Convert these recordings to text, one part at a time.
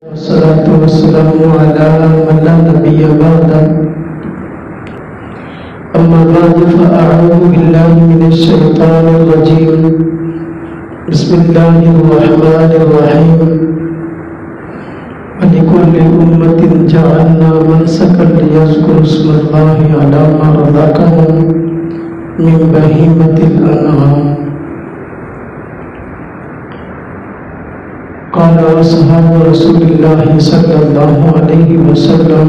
والصلاة والسلام على من لا نبي بعده. أما بعد فأعوذ بالله من الشيطان الرجيم. بسم الله الرحمن الرحيم. ولكل أمة جعلنا منسكا ليذكروا اسم الله على ما رزقهم من بهيمة الأنعام. قال أصحاب رسول الله صلى الله عليه وسلم: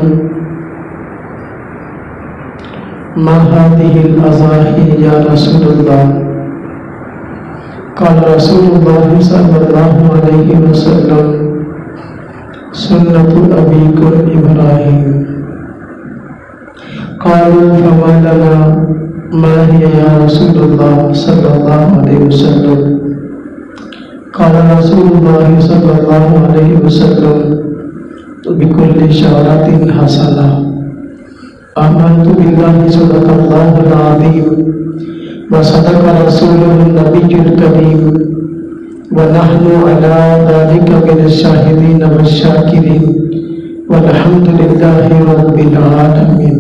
ما هذه الأضاحي يا رسول الله؟ قال رسول الله صلى الله عليه وسلم: سنة أبيكم إبراهيم. قالوا فما لنا ما هي يا رسول الله صلى الله عليه وسلم؟ قال رسول الله صلى الله عليه وسلم: بكل شعرة حسنة. آمنت بالله صدق الله العظيم وصدق رسوله النبي الكريم ونحن على ذلك من الشاهدين والشاكرين والحمد لله رب العالمين.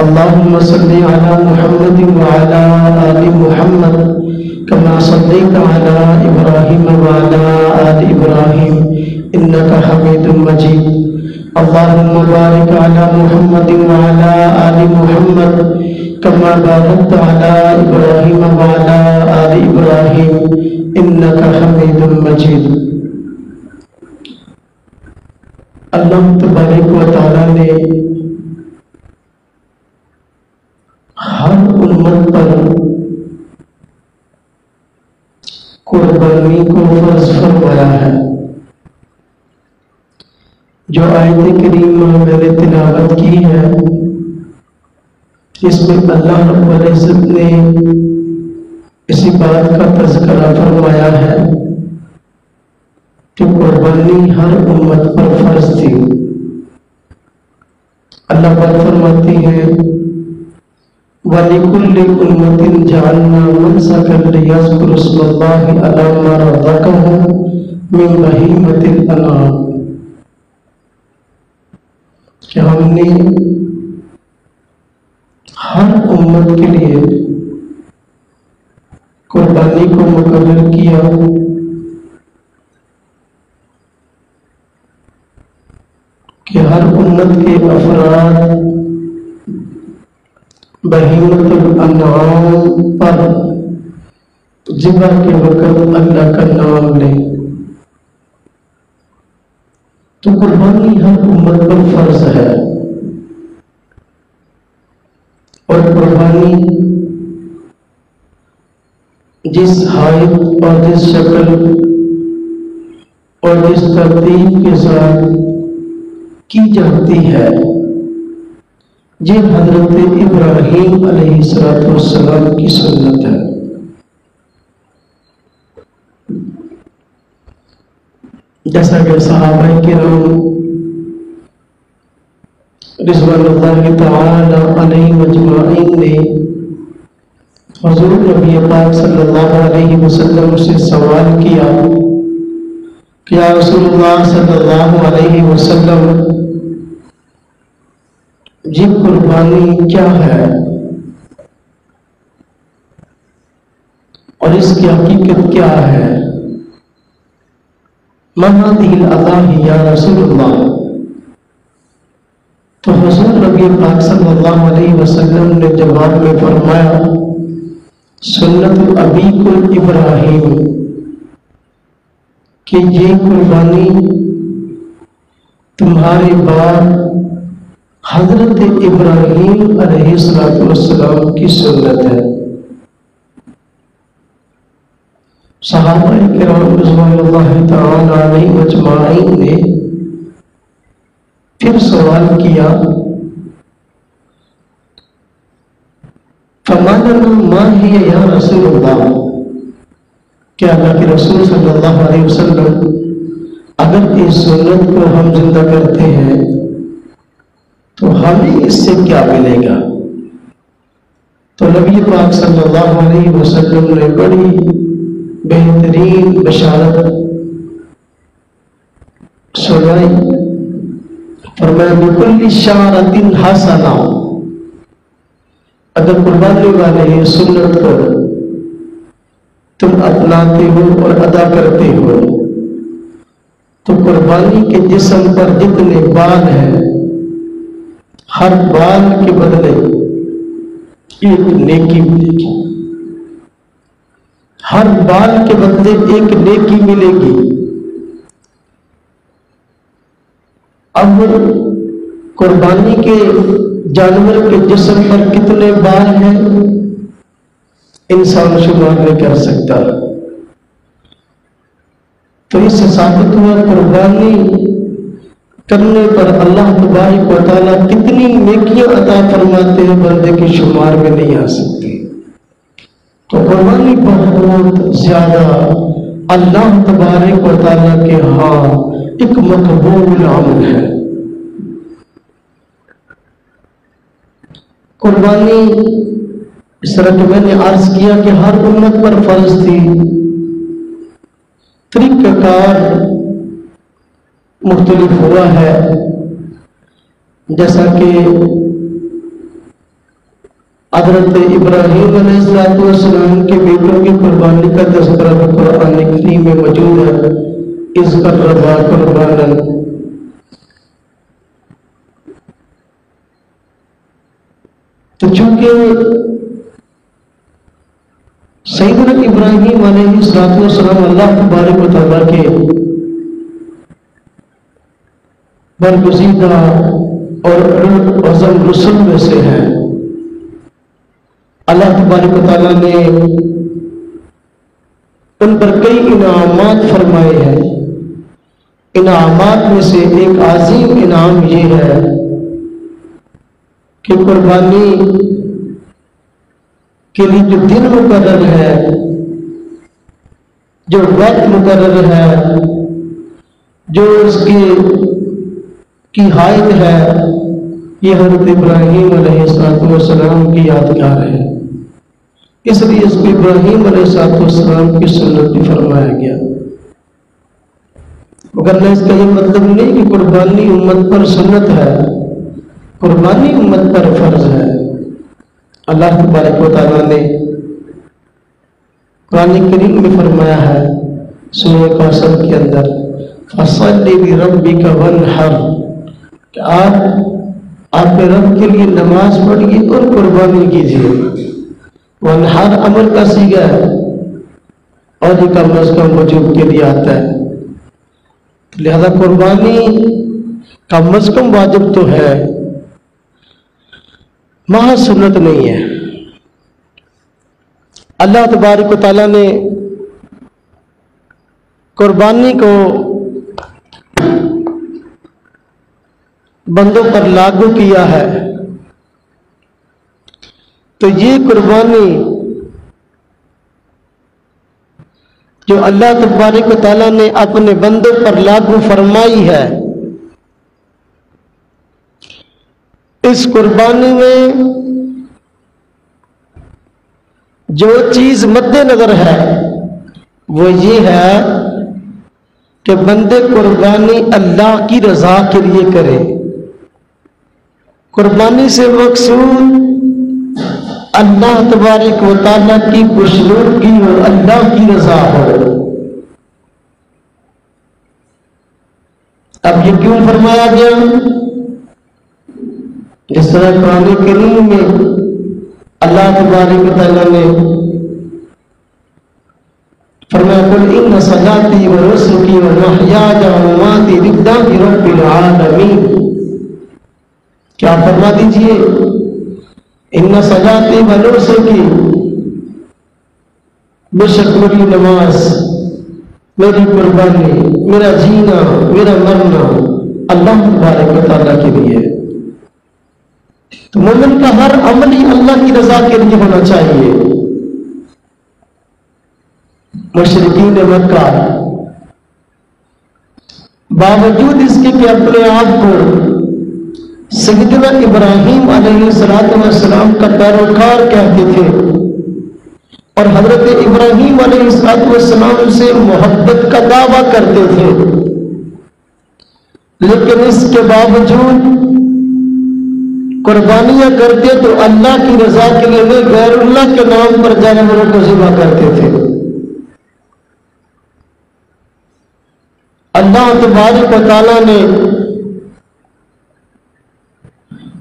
اللهم صل على محمد وعلى آل محمد كما صليت على إبراهيم وعلى آل إبراهيم إنك حميد مجيد. اللهم بارك على محمد وعلى آل محمد كما باركت على إبراهيم وعلى آل إبراهيم إنك حميد مجيد. اللہ تبارک و تعالی نے ہر امت پر قربانی کو فرض فرمایا ہے. جو آیت کریمہ میں نے تلاوت کی ہے اس میں اللہ رب العزت نے اسی بات کا تذکرہ فرمایا ہے کہ قربانی ہر امت پر فرض تھی. اللہ پاک فرماتی ہے: وَلِكُلِّ أُمَّةٍ جَعَلْنَا مَنسَكًا لِيَذْكُرُوا اسْمَ اللَّهِ عَلَى مَا رَزَقَهُم مِّن بَهِيمَةِ الْأَنْعَامِ. کہ ہم نے ہر امت کے لیے قربانی کو مقرر کیا کہ ہر امت کے افراد بہیمۃ الانعام پر ذبح کے وقت اللہ کا نام لیں. تو قربانی ہر امت پر فرض ہے، اور قربانی جس حالت اور جس شکل اور جس ترتیب کے ساتھ کی جاتی ہے یہ حضرت ابراہیم علیہ السلام کی سنت ہے. جیسا کہ صحابہ کرام رضوان اللہ تعالی علیہ مجمعین نے حضور نبی پاک صلی اللہ علیہ وسلم سے سوال کیا کہ یا رسول اللہ صلی اللہ علیہ وسلم یہ قربانی کیا ہے اور اس کی حقیقت کیا ہے؟ ما هذه الأضاحي یا رسول اللہ؟ تو حضور نبی پاک صلی اللہ علیہ وسلم نے جواب میں فرمایا: سنت ابیکم ابراہیم، کہ یہ قربانی تمہارے باپ حضرت ابراہیم علیہ السلام کی سنت ہے. صحابہ کرام رضوان اللہ تعالی علیہ مجمعین نے پھر سوال کیا: فما لنا ما هي یا رسول اللہ؟ کہ اللہ کے رسول صلی اللہ علیہ وسلم اگر اس سنت کو ہم زندہ کرتے ہیں تو ہمیں اس سے کیا ملے گا؟ تو نبی پاک صلی اللہ علیہ وسلم نے بڑی بہترین بشارت سنائی. فرمایا بکل شعرۃ حسنہ، اگر قربانی والے یہ سنت کو تم اپناتے ہو اور ادا کرتے ہو تو قربانی کے جسم پر جتنے بال ہیں ہر بال کے بدلے ایک نیکی ملے گی. ہر بال کے بدلے ایک نیکی ملے گی. اب قربانی کے جانور کے جسم پر کتنے بال ہیں انسان شمار نہیں کر سکتا. تو اس سے ثابت ہوا قربانی کرنے پر اللہ تبارک و تعالیٰ کتنی نیکیاں عطا فرماتے ہیں بندے کی شمار میں نہیں آ سکتی. تو قربانی بہت زیادہ اللہ تبارک و تعالیٰ کے ہاں ایک مقبول عمل ہے. قربانی اس طرح کہ میں نے عرض کیا کہ ہر امت پر فرض تھی. طریقہ کار مختلف ہوا ہے، جیسا کہ حضرت ابراہیم علیہ السلام کے بیٹوں کی قربانی کا تذکرہ قرآن کریم میں موجود ہے. اذ قربا قربانا، تو چونکہ سیدنا ابراہیم علیہ السلام اللہ تبارک و تعالیٰ کے برگزیدہ اور اعظم رسل میں سے ہیں. اللہ تبارک و تعالیٰ نے ان پر کئی انعامات فرمائے ہیں. انعامات میں سے ایک عظیم انعام یہ ہے کہ قربانی کے لیے جو دن مقرر ہے، جو وقت مقرر ہے، جو اس کی حائط ہے، یہ حضرت ابراہیم علیہ السلام کی یادگار ہے. اس لیے اس کو ابراہیم علیہ السلام کی سنت بھی فرمایا گیا. مگر اس کا یہ مطلب نہیں کہ قربانی امت پر سنت ہے، قربانی امت پر فرض ہے. اللہ تبارک و تعالیٰ نے قرآن کریم میں فرمایا ہے سورہ کوثر کے اندر فَصَلِّ لِرَبِّكَ وَانْحَرْ، کہ آپ اپنے رب کے لیے نماز پڑھیے اور قربانی کیجیے. وَانْحَرْ امر کا صیغہ ہے اور یہ کم از کم وجوب کے لیے آتا ہے. لہذا قربانی کم از کم واجب تو ہے، محض سنت نہیں ہے. اللہ تبارک و تعالیٰ نے قربانی کو بندوں پر لاگو کیا ہے. تو یہ قربانی جو اللہ تبارک و تعالیٰ نے اپنے بندوں پر لاگو فرمائی ہے، اس قربانی میں جو چیز مد نظر ہے وہ یہ ہے کہ بندے قربانی اللہ کی رضا کے لیے کرے. قربانی سے مقصود اللہ تبارک و تعالیٰ کی خوشنودی اور اللہ کی رضا ہو. اب یہ کیوں فرمایا گیا؟ جس طرح قرآن کریم میں اللہ تبارک و تعالیٰ نے فرمایا قل ان صلاتي ونسكي ومحياي ومماتي لله رب العالمین، کیا فرما دیجئے ان صلاتي ونسكي، بے شک میری نماز، میری قربانی، میرا جینا، میرا مرنا اللہ تبارک و تعالیٰ کے لیے. تو مومن کا ہر عمل ہی اللہ کی رضا کے لیے ہونا چاہیے. مشرکین مکہ باوجود اس کے کہ اپنے آپ کو سیدنا ابراہیم علیہ السلام کا پیروکار کہتے تھے، اور حضرت ابراہیم علیہ السلام سے محبت کا دعویٰ کرتے تھے، لیکن اس کے باوجود قربانیاں کرتے تو اللہ کی رضا کے لیے نہیں، غیر اللہ کے نام پر جانوروں کو ذبح کرتے تھے۔ اللہ تبارک و تعالیٰ نے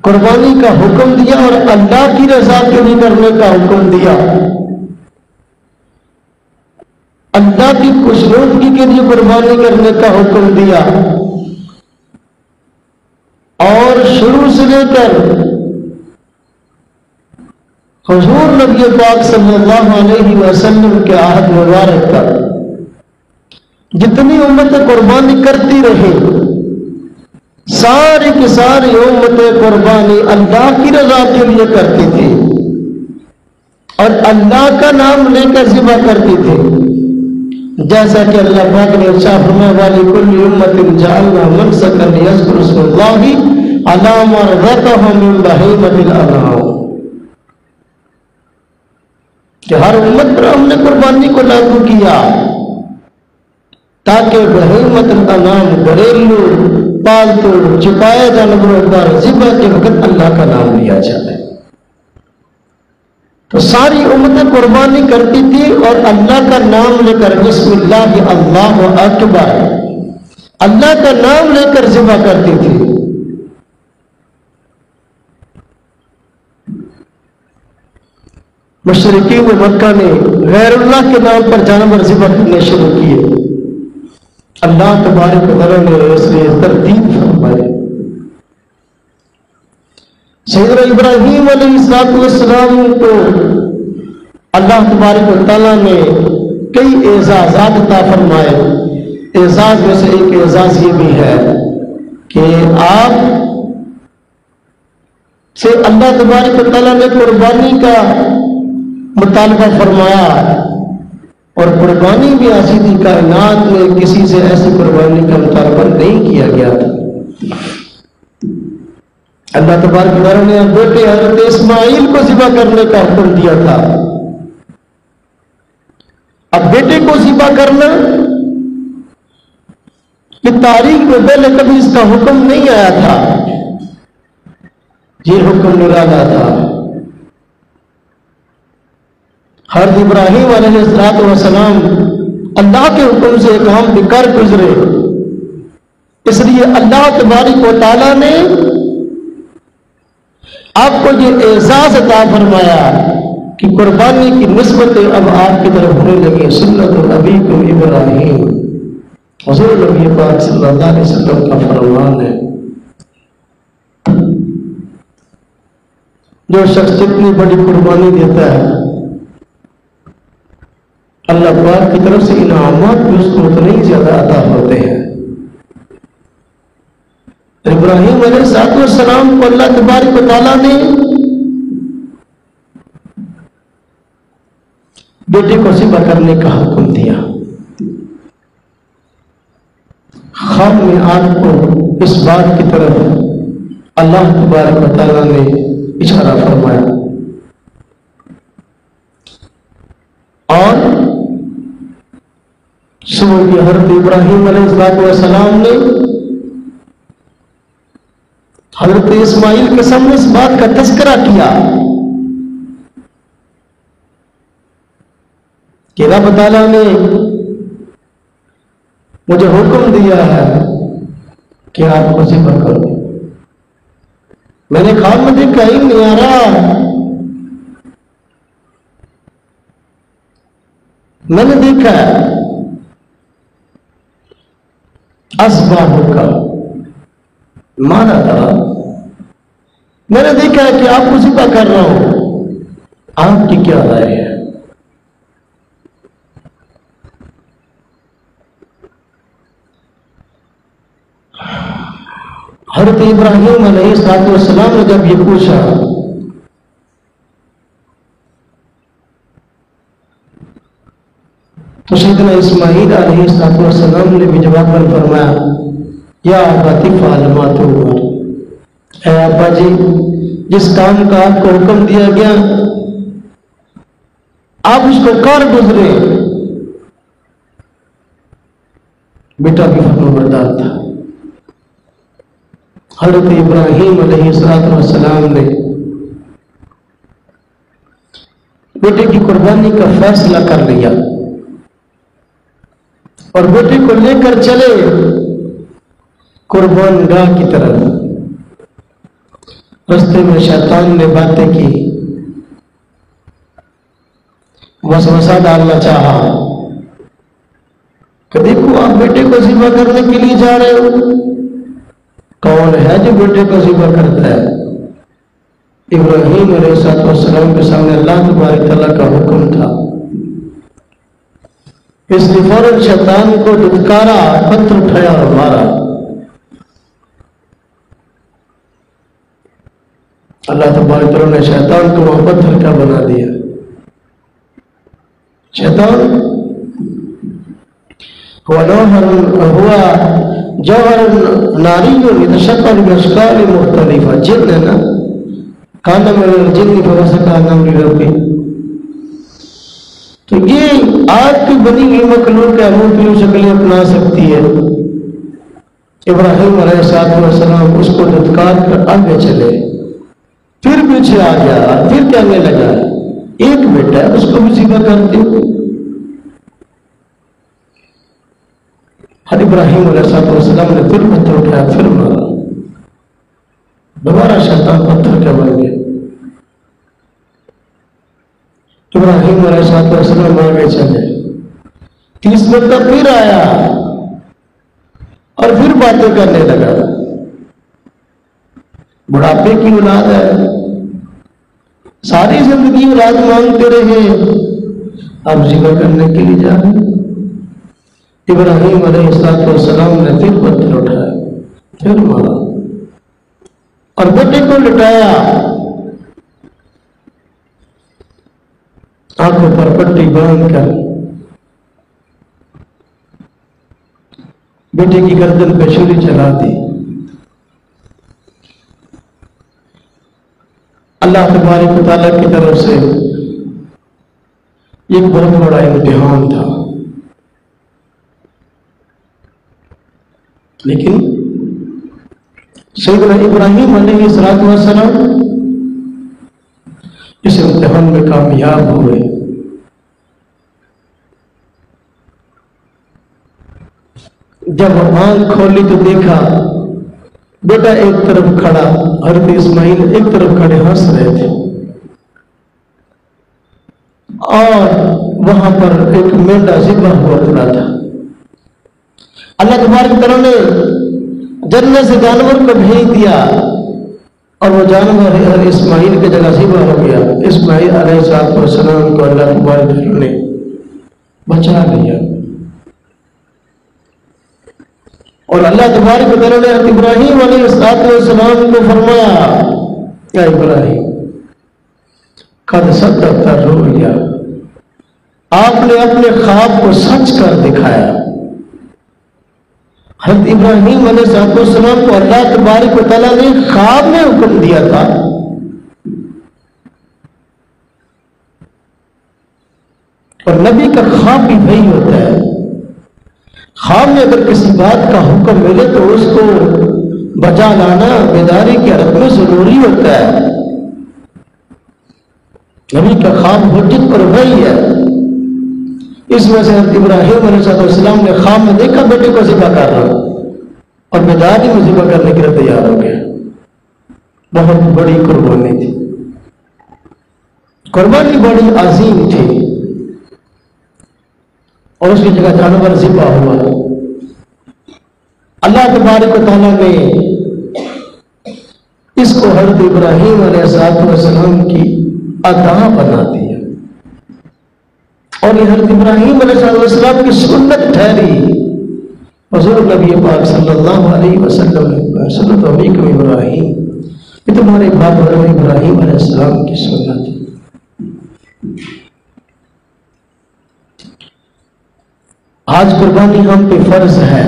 قربانی کا حکم دیا اور اللہ کی رضا کے لیے کرنے کا حکم دیا، اللہ کی خوشنودگی کے لیے قربانی کرنے کا حکم دیا، اور شروع سے لے کر حضور نبی پاک صلی اللہ علیہ وسلم کے عہد مبارک پر جتنی امتیں قربانی کرتی رہی، ساری کی ساری امتیں قربانی اللہ کی رضا کے لیے کرتی تھی اور اللہ کا نام لے کر ذبح کرتی تھی، جیسا کہ اللہ پاک نے ارشاد فرمایا وَلِكُلِّ أُمَّةٍ جَعَلْنَا مَنسَكًا لِيَذْكُرُوا اسْمَ اللَّهِ عَلَىٰ مَا رَزَقَهُم مِّن بَهِيمَةِ الْأَنْعَامِ، کہ ہر امت پر ہم نے قربانی کو لاگو کیا تاکہ بہیمت الانعام، گھریلو پالتو چھپائے جانوروں پر ذبح کے وقت اللہ کا نام لیا جائے۔ تو ساری امتیں قربانی کرتی تھی اور اللہ کا نام لے کر بسم اللہ اللہ اکبر، اللہ کا نام لے کر ذبح کرتی تھی۔ مشرکین مکہ نے غیر اللہ کے نام پر جانور ذبح کرنے شروع کیے، اللہ تبارک و تعالیٰ نے اس لیے ترتیب فرمائی۔ سیدنا ابراہیم علیہ السلام کو اللہ تبارک و تعالیٰ نے کئی اعزازات عطا فرمائے۔ اعزاز میں سے ایک اعزاز یہ بھی ہے کہ آپ سے اللہ تبارک و تعالیٰ نے قربانی کا مطالبہ فرمایا، اور قربانی بھی ایسی تھی، کائنات میں کسی سے ایسی قربانی کا مطالبہ نہیں کیا گیا تھا۔ اللہ تبارک و تعالیٰ نے بیٹے حضرت اسماعیل کو ذبح کرنے کا حکم دیا تھا۔ اب بیٹے کو ذبح کرنا یہ تاریخ میں پہلے کبھی اس کا حکم نہیں آیا تھا، یہ حکم نرالا تھا۔ حضرت ابراہیم علیہ السلام اللہ کے حکم سے کام بھی کر گزرے، اس لیے اللہ تبارک و تعالیٰ نے آپ کو یہ اعزاز عطا فرمایا کہ قربانی کی نسبتیں اب آپ کی طرف ہونے لگی۔ سنت نبیکم ابراہیم، حضور نبی پاک صلی اللہ علیہ وسلم کا فرمان ہے، جو شخص جتنی بڑی قربانی دیتا ہے اللہ پاک کی طرف سے انعامات بھی اس کو اتنے ہی زیادہ عطا ہوتے ہیں۔ ابراہیم علیہ السلام کو اللہ تبارک و تعالیٰ نے بیٹے کو ذبح کرنے کا حکم دیا۔ خواب میں آپ کو اس بات کی طرف اللہ تبارک و تعالیٰ نے اشارہ فرمایا، اور صبح کی حضرت ابراہیم علیہ السلام نے حضرت اسماعیل کے سامنے اس بات کا تذکرہ کیا کہ رب تعالیٰ نے مجھے حکم دیا ہے کہ آپ کو ذبح کرو۔ میں نے خواب میں دیکھا ہی نہیں آ رہا، میں نے دیکھا اسباب کا مانا تھا، میں نے دیکھا کہ آپ کو ذبح کر رہا ہوں، آپ کی کیا رائے ہے؟ حضرت ابراہیم علیہ السلام نے جب یہ پوچھا تو سیدنا اسماعیل علیہ السلام نے بھی جواب میں فرمایا یا ابا افعل ما تؤمر، اے ابا جی جس کام کا آپ کو حکم دیا گیا آپ اس کو کر گزرے. بیٹا بھی فرمانبردار تھا. حضرت ابراہیم علیہ السلام نے بیٹے کی قربانی کا فیصلہ کر لیا اور بیٹے کو لے کر چلے قربان گاہ کی طرف. رستے میں شیطان نے باتیں کی، وسوسہ ڈالنا چاہا کہ دیکھو آپ بیٹے کو ذبح کرنے کے لیے جا رہے ہو. کون ہے جو بیٹے کو ذبح کرتا ہے؟ ابراہیم علیہ السلام کے سامنے اللہ تبارک تعالیٰ کا حکم تھا. اس نے فوراً شیطان کو دھتکارا، پتھر اٹھایا اور مارا. اللہ تبارک تعالیٰ نے شیطان کو وہ پتھر کا بنا دیا. شیطان ہوا جوہر ناری یتشکل باشکال مختلفہ. جن ہے نا، کان من الجن ففسق عن امر ربہ. تو یہ آگ کی بنی ہوئی مخلوق ہے، مختلف شکلیں اپنا سکتی ہے. ابراہیم علیہ السلام اس کو دھتکار کر آگے چلے، پھر پیچھے آ گیا، پھر کہنے لگا ایک بیٹا ہے اس کو بھی ذبح کرتے ہو. ابراہیم علیہ السلام نے پھر پتھر اٹھایا، پھر مارا. دوبارہ شیطان پتھر کا بن گیا. ابراہیم علیہ السلام آگے چلے، تیسرے مرتبہ پھر آیا اور پھر باتیں کرنے لگا. بڑھاپے کی اولاد ہے، ساری زندگی اولاد مانگتے رہے، اب ذبح کرنے کے لیے جا رہے. ابراہیم علیہ السلام نے پھر پتھر اٹھایا، پھر مارا اور بیٹے کو لٹایا. آنکھوں پر پٹی باندھ کر بیٹے کی گردن پہ چھری چلا دی. اللہ تبارک و تعالیٰ کی طرف سے ایک بہت بڑا امتحان تھا. لیکن سیدنا ابراہیم علیہ السلام اس امتحان میں کامیاب ہوئے. جب آنکھ کھولی تو دیکھا بیٹا ایک طرف کھڑا، حضرت اسماعیل ایک طرف کھڑے ہنس رہے تھے، اور وہاں پر ایک مینڈا ذبح ہوا پڑا تھا. اللہ تبارک تعالیٰ نے جنت سے جانور کو بھیج دیا اور وہ جانور اسماعیل کی جگہ ذبح ہو گیا. اسماعیل علیہ السلام کو اللہ تبارک تعالیٰ نے بچا لیا. اور اللہ تبارک تعالیٰ نے ابراہیم علیہ السلام کو فرمایا، یا ابراہیم قد صدقت الرؤیا، آپ نے اپنے خواب کو سچ کر دکھایا. حضرت ابراہیم علیہ السلام کو اللہ تبارک و تعالیٰ نے خواب میں حکم دیا تھا. اور نبی کا خواب بھی وہی ہوتا ہے. خواب میں اگر کسی بات کا حکم ملے تو اس کو بجا لانا بیداری کی حالت میں ضروری ہوتا ہے. نبی کا خواب حجت پر وہی ہے. اس وجہ سے حضرت ابراہیم علیہ السلام نے خواب میں دیکھا بیٹے کو ذبح کر رہا اور بیداری میں ذبح کرنے کے لیے تیار ہو گیا. بہت بڑی قربانی تھی، قربانی بڑی عظیم تھی، اور اس کی جگہ جانور ذبح ہوا. اللہ تبارک و تعالیٰ نے اس کو حضرت ابراہیم علیہ السلام کی ادا بنا دیا، اور یہ حضرت ابراہیم علیہ السلام کی سنت ٹھہری. حضور نبی پاک صلی اللہ علیہ وسلم سنت ابیکم ابراہیم، یہ تمہارے باپ حضرت ابراہیم علیہ السلام کی سنت. آج قربانی ہم پہ فرض ہے.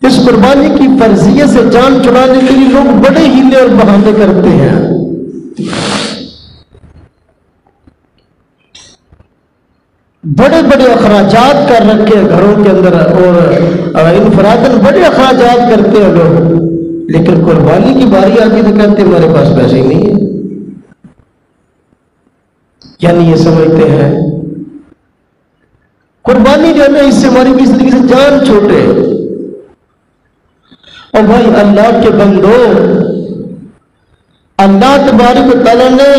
اس قربانی کی فرضیت سے جان چھڑانے کے لیے لوگ بڑے ہیلے اور بہانے کرتے ہیں. بڑے بڑے اخراجات کر رکھے گھروں کے اندر اور انفراداً بڑے اخراجات کرتے ہیں لوگ، لیکن قربانی کی باری آتی تو کہتے ہمارے پاس پیسے ہی نہیں ہیں. یعنی یہ سمجھتے ہیں قربانی جو ہے نا اس سے ہماری کسی طریقے سے جان چھوٹے. اور بھائی اللہ کے بندو، اللہ تبارک و تعالیٰ نے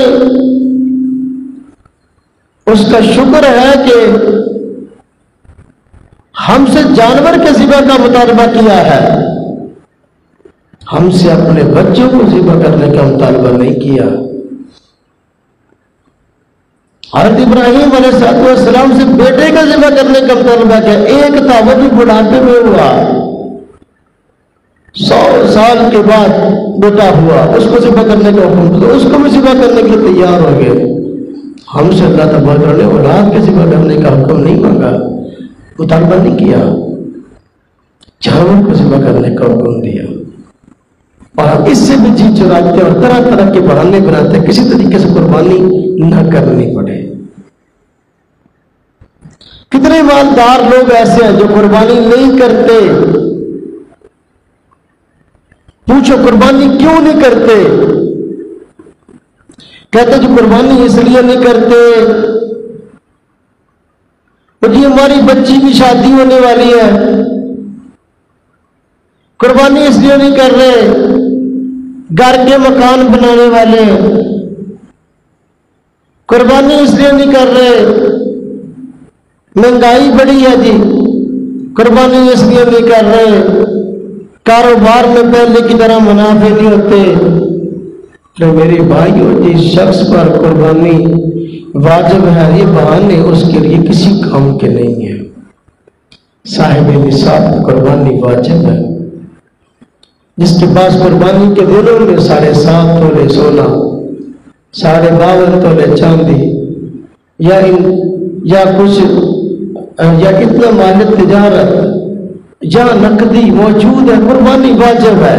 اس کا شکر ہے کہ ہم سے جانور کے ذبح کا مطالبہ کیا ہے، ہم سے اپنے بچوں کو ذبح کرنے کا مطالبہ نہیں کیا. حضرت ابراہیم علیہ السلام سے بیٹے کا ذبح کرنے کا مطالبہ کیا. ایک تھا وہ بھی بڑھاپے میں ہوا، 100 سال کے بعد بیٹا ہوا، اس کو ذبح کرنے کا حکم دیا، اس کو بھی ذبح کرنے کے لیے تیار ہو گئے. ہم سے اللہ تبارک نے اولاد کے ذبح کرنے کا حکم نہیں مانگا، مطالبہ نہیں کیا، جانور کو ذبح کرنے کا حکم دیا. اور ہم اس سے بھی جی چراتے اور طرح طرح کے بہانے بناتے ہیں کسی طریقے سے قربانی نہ کرنی پڑے. کتنے مالدار لوگ ایسے ہیں جو قربانی نہیں کرتے. پوچھو قربانی کیوں نہیں کرتے؟ کہتے جو قربانی اس لیے نہیں کرتے جی ہماری بچی کی شادی ہونے والی ہے، قربانی اس لیے نہیں کر رہے، گھر کے مکان بنانے والے، قربانی اس لیے نہیں کر رہے، مہنگائی بڑی ہے جی، قربانی اس لیے نہیں کر رہے، کاروبار میں پہلے کی طرح منافع نہیں ہوتے. تو میرے بھائیو، جس شخص پر قربانی واجب ہے یہ بہانے اس کے لیے کسی کام کے نہیں ہیں. صاحب نصاب قربانی واجب ہے. جس کے پاس قربانی کے دنوں میں 7.5 تولے سونا، 52 تولے چاندی یا کچھ یا اتنا مال تجارت یا نقدی موجود ہے، قربانی واجب ہے.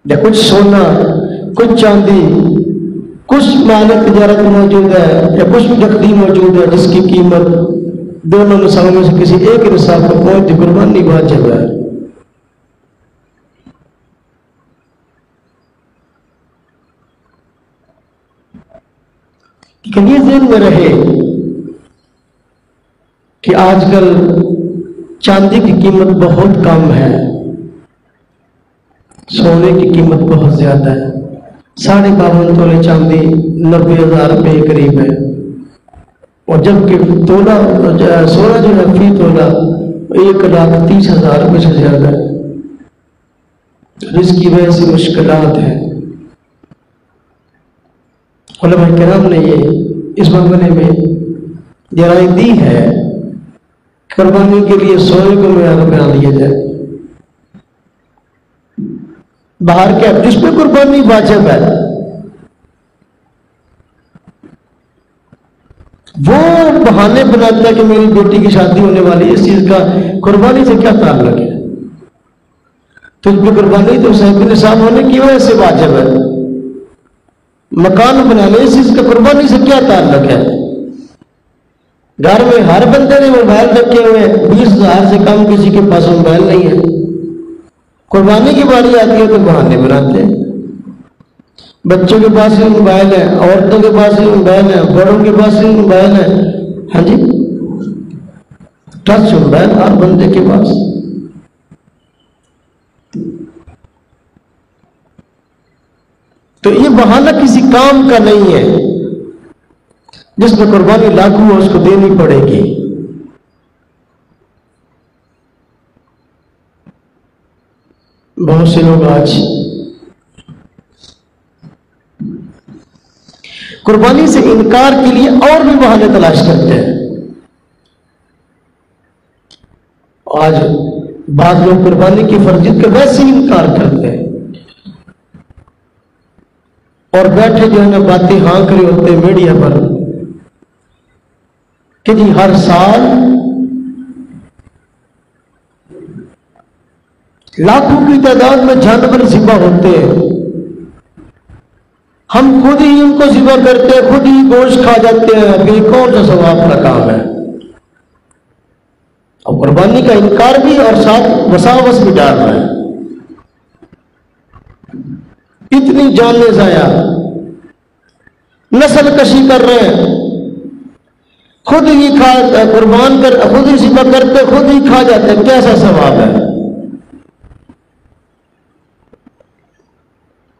یا کچھ سونا، کچھ چاندی، کچھ مال تجارت موجود ہے یا کچھ نقدی موجود ہے جس کی قیمت دونوں نصابوں میں سے کسی ایک نصاب پر پہنچ، قربانی واجب ہے. لیکن یہ ذہن میں رہے کہ آج کل چاندی کی قیمت بہت کم ہے، سونے کی قیمت بہت زیادہ ہے. 52 تولے چاندی 90,000 روپے کے قریب ہے، اور جبکہ سونا جو ہے فی تولہ 1,30,000 روپے سے زیادہ ہے. اس کی وجہ سے مشکلات ہیں. علماء کرام نے یہ اس معاملے میں یہ رائے دی ہے قربانی کے لیے سونے کو معیار بنا لیا جائے. باہر کے جس پہ قربانی واجب ہے وہ بہانے بناتا ہے کہ میری بیٹی کی شادی ہونے والی، اس چیز کا قربانی سے کیا تعلق ہے؟ تو اس پہ قربانی تو صاحب نصاب ہونے کی وجہ سے واجب ہے. مکان بنانے اس چیز کا قربانی سے کیا تعلق ہے؟ گھر میں ہر بندے نے موبائل رکھے ہوئے، 20,000 سے کم کسی کے پاس موبائل نہیں ہے. قربانی کی باری آتی ہے تو بہانے بناتے ہیں. بچوں کے پاس بھی موبائل ہے، عورتوں کے پاس بھی موبائل ہے، بڑوں کے پاس بھی موبائل ہے. ہاں جی، ٹچ موبائل ہر بندے کے پاس. تو یہ بہانہ کسی کام کا نہیں ہے. جس میں قربانی لاگو ہو اس کو دینی پڑے گی. بہت سے لوگ آج قربانی سے انکار کے لیے اور بھی بہانے تلاش کرتے ہیں. آج بعض لوگ قربانی کی فرضیت کا ویسے ہی انکار کرتے ہیں اور بیٹھے جو ہے نا باتیں ہانک رہے ہوتے ہیں میڈیا پر کہ جی ہر سال لاکھوں کی تعداد میں جانور ذبح ہوتے ہیں. ہم خود ہی ان کو ذبح کرتے ہیں، خود ہی گوشت کھا جاتے ہیں، پھر کون سا ثواب کا کام ہے؟ اب قربانی کا انکار بھی اور ساتھ وساوس بھی ڈال رہا ہے. اتنی جانیں ضائع، نسل کشی کر رہے ہیں، خود ہی قربان کر، خود ہی ذبح کرتے، خود ہی کھا جاتے، کیسا ثواب ہے؟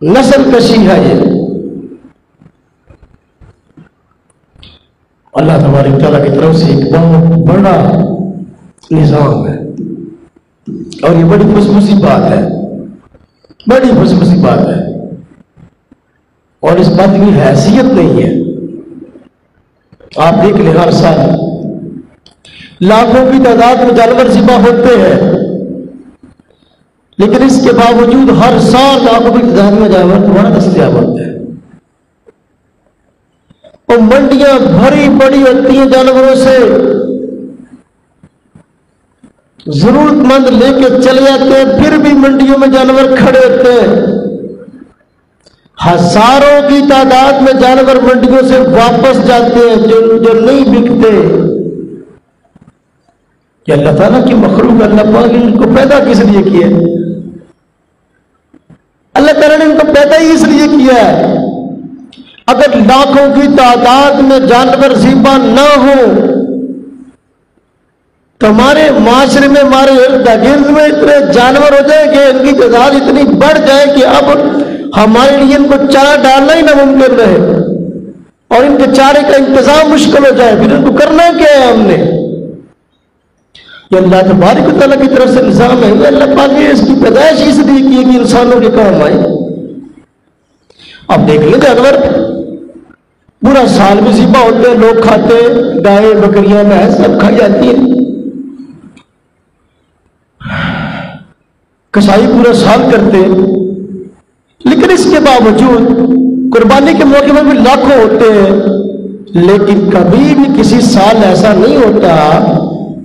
نسل کشی ہے یہ. اللہ تبارک تعالیٰ کی طرف سے ایک بہت بڑا نظام ہے، اور یہ بڑی خصوصی بات ہے، بڑی خصوصی بات ہے، اور اس بات کی حیثیت نہیں ہے. آپ دیکھ لیں ہر سال لاکھوں کی تعداد میں جانور ذبح ہوتے ہیں، لیکن اس کے باوجود ہر سال لاکھوں کی تعداد میں جانور تمہارا دستیاب ہوتے ہیں، اور منڈیاں بھری پڑی ہوتی ہیں جانوروں سے، ضرورت مند لے کے چلے جاتے ہیں، پھر بھی منڈیوں میں جانور کھڑے ہوتے ہیں. ہزاروں کی تعداد میں جانور منڈیوں سے واپس جاتے ہیں جو نہیں بکتے. کہ اللہ تعالیٰ کی مخلوق، اللہ پاک نے ان کو پیدا کس لیے کیا ہے؟ اللہ تعالیٰ نے ان کو پیدا ہی اس لیے کیا ہے. اگر لاکھوں کی تعداد میں جانور ذبح نہ ہو تو ہمارے معاشرے میں، ہمارے ارد گرد میں اتنے جانور ہو جائیں کہ ان کی تعداد اتنی بڑھ جائے کہ اب ہمارے لیے ان کو چارہ ڈالنا ہی ناممکن رہے، اور ان کے چارے کا انتظام مشکل ہو جائے. پھر ان کو کرنا کیا ہے ہم نے؟ یہ اللہ تبارک و تعالیٰ کی طرف سے نظام ہے. اللہ پاک نے اس کی پیدائش اس لیے کی کہ انسانوں کے کام آئے. اب دیکھ لیں جانور پورا سال بھی ذبح ہوتے ہیں، لوگ کھاتے ہیں، گائے بکریاں بھینس سب کھائی جاتی ہیں، کسائی پورا سال کرتے ہیں، لیکن اس کے باوجود قربانی کے موقع میں بھی لاکھوں ہوتے ہیں. لیکن کبھی بھی کسی سال ایسا نہیں ہوتا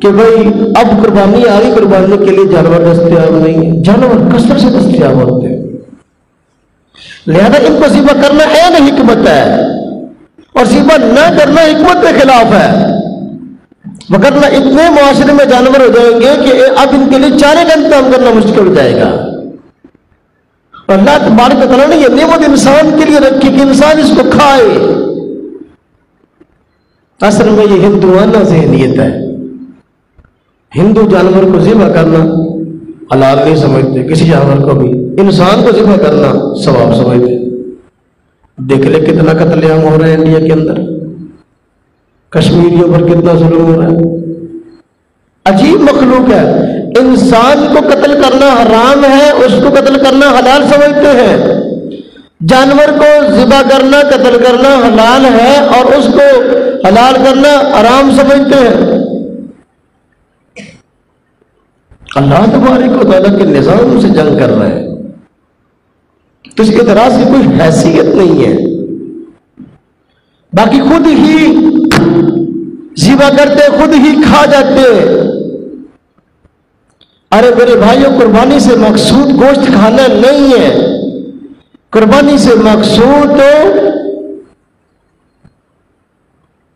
کہ بھئی اب قربانی آ گئی، قربانی کے لیے جانور دستیاب نہیں ہے. جانور کثرت سے دستیاب ہوتے ہیں، لہذا ان کو ذبح کرنا عین حکمت ہے، اور ذبح نہ کرنا حکمت کے خلاف ہے. وگرنہ اتنے معاشرے میں جانور ہو جائیں گے کہ اب ان کے لیے چارے کا انتظام کرنا مشکل ہو جائے گا. اور اللہ تبارک و تعالیٰ نے یہ نعمت انسان کے لیے رکھی کہ انسان اس کو کھائے. اصل میں یہ ہندوانہ ذہنیت ہے. ہندو جانور کو ذبح کرنا حلال نہیں سمجھتے، کسی جانور کو بھی. انسان کو ذبح کرنا ثواب سمجھتے. دیکھ لے کتنا قتل عام ہو رہا ہے انڈیا کے اندر، کشمیریوں پر کتنا ظلم ہو رہا ہے. عجیب مخلوق ہے. انسان کو قتل کرنا حرام ہے، اس کو قتل کرنا حلال سمجھتے ہیں. جانور کو ذبح کرنا، قتل کرنا حلال ہے، اور اس کو حلال کرنا حرام سمجھتے ہیں. اللہ تبارک و تعالیٰ کے نظام سے جنگ کر رہے ہیں، تو اس اعتراض کی کوئی حیثیت نہیں ہے. باقی خود ہی ذبح کرتے، خود ہی کھا جاتے. ارے میرے بھائیوں، قربانی سے مقصود گوشت کھانا نہیں ہے. قربانی سے مقصود تو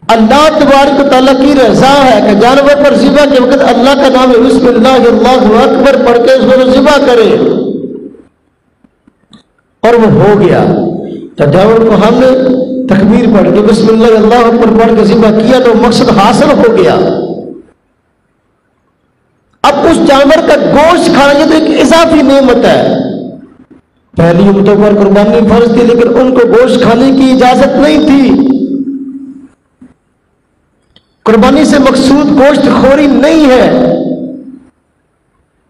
اللہ تبارک و تعالیٰ کی رضا ہے کہ جانور پر ذبح کے وقت اللہ کا نام ہے، بسم اللہ اللہ اکبر پڑھ کے اس کو ذبح کرے، اور وہ ہو گیا. تو جانور کو ہم نے تکبیر پڑھ کے بسم اللہ اللہ اکبر پڑھ کے ذبح کیا تو مقصد حاصل ہو گیا. اب اس جانور کا گوشت کھانا یہ تو ایک اضافی نعمت ہے. پہلی امتوں پر قربانی فرض تھی، لیکن ان کو گوشت کھانے کی اجازت نہیں تھی. قربانی سے مقصود گوشت خوری نہیں ہے.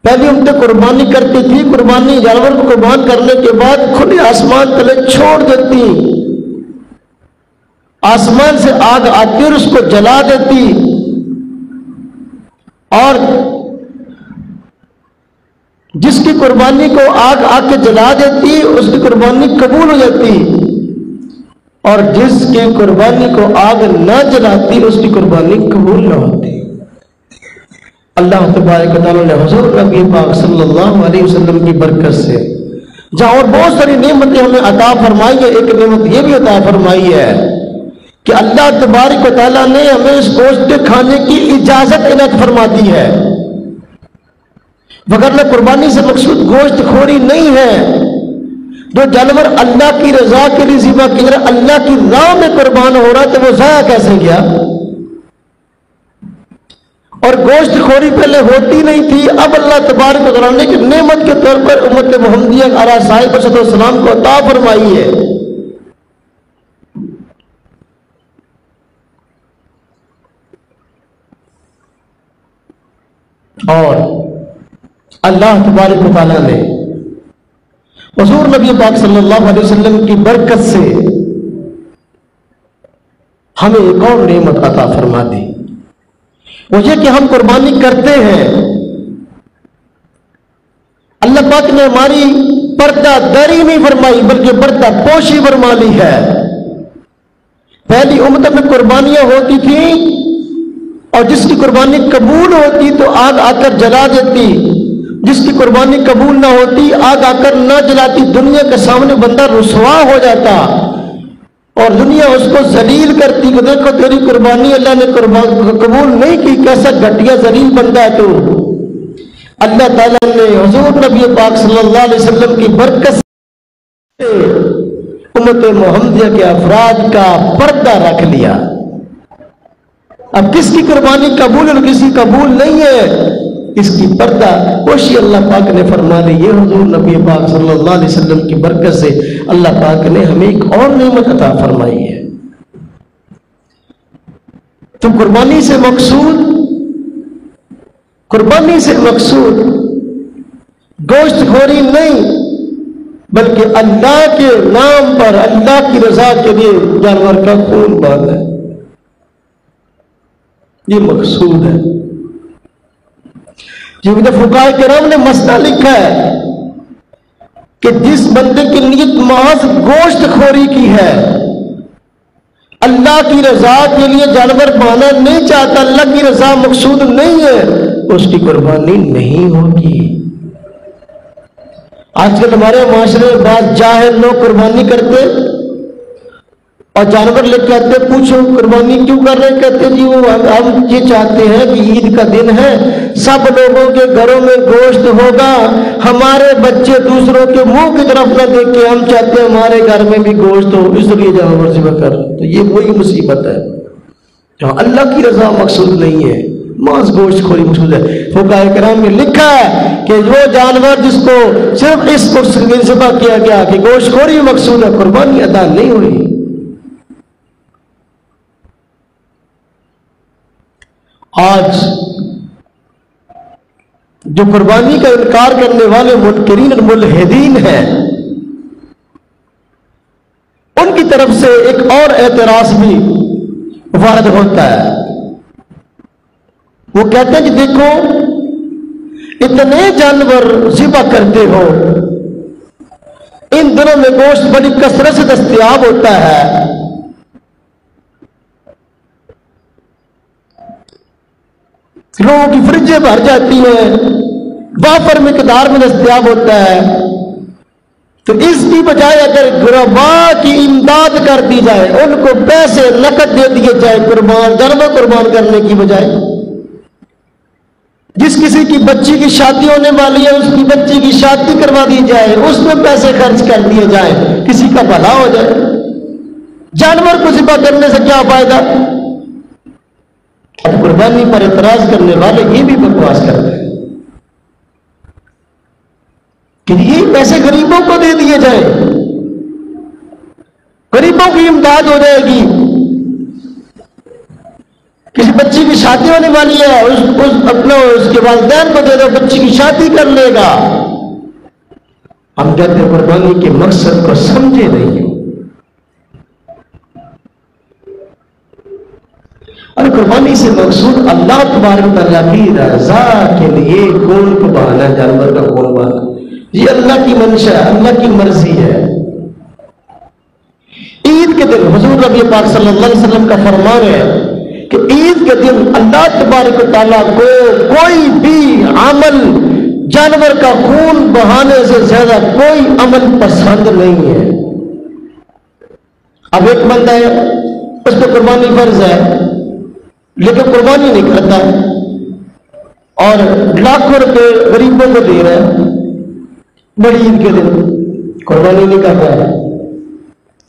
پہلی امتیں قربانی کرتی تھی، قربانی جانور کو قربان کرنے کے بعد کھلے آسمان تلے چھوڑ دیتی، آسمان سے آگ آتی اور اس کو جلا دیتی، اور جس کی قربانی کو آگ آ کے جلا دیتی اس کی قربانی قبول ہو جاتی، اور جس کی قربانی کو آگ نہ جلاتی اس کی قربانی قبول نہ ہوتی. اللہ تبارک و تعالیٰ نے حضور نبی پاک صلی اللہ علیہ وسلم کی برکت سے جہاں اور بہت ساری نعمتیں ہمیں عطا فرمائی ہے، ایک نعمت یہ بھی عطا فرمائی ہے کہ اللہ تبارک و تعالیٰ نے ہمیں اس گوشت کے کھانے کی اجازت عنایت فرما دی ہے، وگرنہ قربانی سے مقصود گوشت خوری نہیں ہے۔ جو جانور اللہ کی رضا کے لیے ذبح کیا رہا، اللہ کی راہ میں قربان ہو رہا تو وہ ضائع کیسے گیا؟ اور گوشت خوری پہلے ہوتی نہیں تھی، اب اللہ تبارک و تعالیٰ نے ایک نعمت کے طور پر امت محمدیہ علیہ صاحب صلی اللہ علیہ وسلم کو عطا فرمائی ہے۔ اور اللہ تبارک و تعالیٰ نے حضور نبی پاک صلی اللہ علیہ وسلم کی برکت سے ہمیں ایک اور نعمت عطا فرما دی، وہ یہ کہ ہم قربانی کرتے ہیں۔ اللہ پاک نے ہماری پردہ داری نہیں فرمائی بلکہ پردہ پوشی فرما لی ہے۔ پہلی امت میں قربانیاں ہوتی تھیں اور جس کی قربانی قبول ہوتی تو آگ آ کر جلا دیتی، جس کی قربانی قبول نہ ہوتی آگ آ کر نہ جلاتی، دنیا کے سامنے بندہ رسوا ہو جاتا اور دنیا اس کو ذلیل کرتی کہ دیکھو تیری قربانی اللہ نے قبول نہیں کی، کیسا گھٹیا ذلیل بندہ ہے تو۔ اللہ تعالیٰ نے حضور نبی پاک صلی اللہ علیہ وسلم کی برکت سے امت محمدیہ کے افراد کا پردہ رکھ لیا۔ اب کس کی قربانی قبول اور کسی قبول نہیں ہے، اس کی پردہ پوشی اللہ پاک نے فرما لی۔ یہ حضور نبی پاک صلی اللہ علیہ وسلم کی برکت سے اللہ پاک نے ہمیں ایک اور نعمت عطا فرمائی ہے۔ تو قربانی سے مقصود گوشت خوری نہیں بلکہ اللہ کے نام پر اللہ کی رضا کے لیے جانور کا خون بہانا ہے، یہ مقصود ہے۔ کیونکہ فقہاء کرام نے مسئلہ لکھا ہے کہ جس بندے کی نیت محض گوشت خوری کی ہے، اللہ کی رضا کے لیے جانور بہانا نہیں چاہتا، اللہ کی رضا مقصود نہیں ہے، اس کی قربانی نہیں ہوگی۔ آج کل ہمارے معاشرے میں بعض جاہل لوگ قربانی کرتے اور جانور لے کے آتے، پوچھو قربانی کیوں کر رہے ہیں؟ کہتے جی وہ ہم یہ چاہتے ہیں کہ عید کا دن ہے، سب لوگوں کے گھروں میں گوشت ہوگا، ہمارے بچے دوسروں کے منہ کی طرف نہ دیکھ کے ہم چاہتے ہیں ہمارے گھر میں بھی گوشت ہو، اس لیے جانور ذبح کر۔ تو یہ وہی مصیبت ہے جہاں اللہ کی رضا مقصود نہیں ہے، ماس گوشت خوری مقصود ہے۔ فقہاء کرام نے لکھا ہے کہ وہ جانور جس کو صرف اس کو ذبح کیا گیا کہ گوشت خوری مقصود ہے، قربانی ادا نہیں ہوئی۔ آج جو قربانی کا انکار کرنے والے منکرین اور ملحدین ہیں، ان کی طرف سے ایک اور اعتراض بھی وارد ہوتا ہے۔ وہ کہتے ہیں کہ دیکھو اتنے جانور ذبح کرتے ہو، ان دنوں میں گوشت بڑی کثرت سے دستیاب ہوتا ہے، لوگوں کی فریجیں بھر جاتی ہیں، وافر مقدار میں دستیاب ہوتا ہے، تو اس کی بجائے اگر غرباء کی امداد کر دی جائے، ان کو پیسے نقد دے دیے جائے جانور قربان کرنے کی بجائے، جس کسی کی بچی کی شادی ہونے والی ہے اس کی بچی کی شادی کروا دی جائے، اس میں پیسے خرچ کر دیے جائیں، کسی کا بھلا ہو جائے۔ جانور کو ذبح کرنے سے کیا فائدہ؟ اب قربانی پر اعتراض کرنے والے یہ بھی بکواس کرتے ہیں کہ یہ پیسے غریبوں کو دے دیے جائیں، غریبوں کی امداد ہو جائے گی، کسی بچی کی شادی ہونے والی ہے اس کے والدین کو دے دو، بچی کی شادی کر لے گا۔ ہم کہتے ہیں قربانی کے مقصد کو سمجھے نہیں ہو، اور قربانی سے مقصود اللہ تبارک تعالیٰ کی رضا کے لیے خون کو بہانا، جانور کا خون بہانا، یہ اللہ کی منشا ہے، اللہ کی مرضی ہے۔ عید کے دن حضور نبی پاک صلی اللہ علیہ وسلم کا فرمان ہے کہ عید کے دن اللہ تبارک تعالیٰ کو کوئی بھی عمل جانور کا خون بہانے سے زیادہ کوئی عمل پسند نہیں ہے. اب ایک بندہ ہے اس پہ قربانی فرض ہے لیکن قربانی نہیں کرتا اور لاکھوں روپے غریبوں کو دے رہا ہے, بڑی عید کے دن قربانی نہیں کرتا ہے.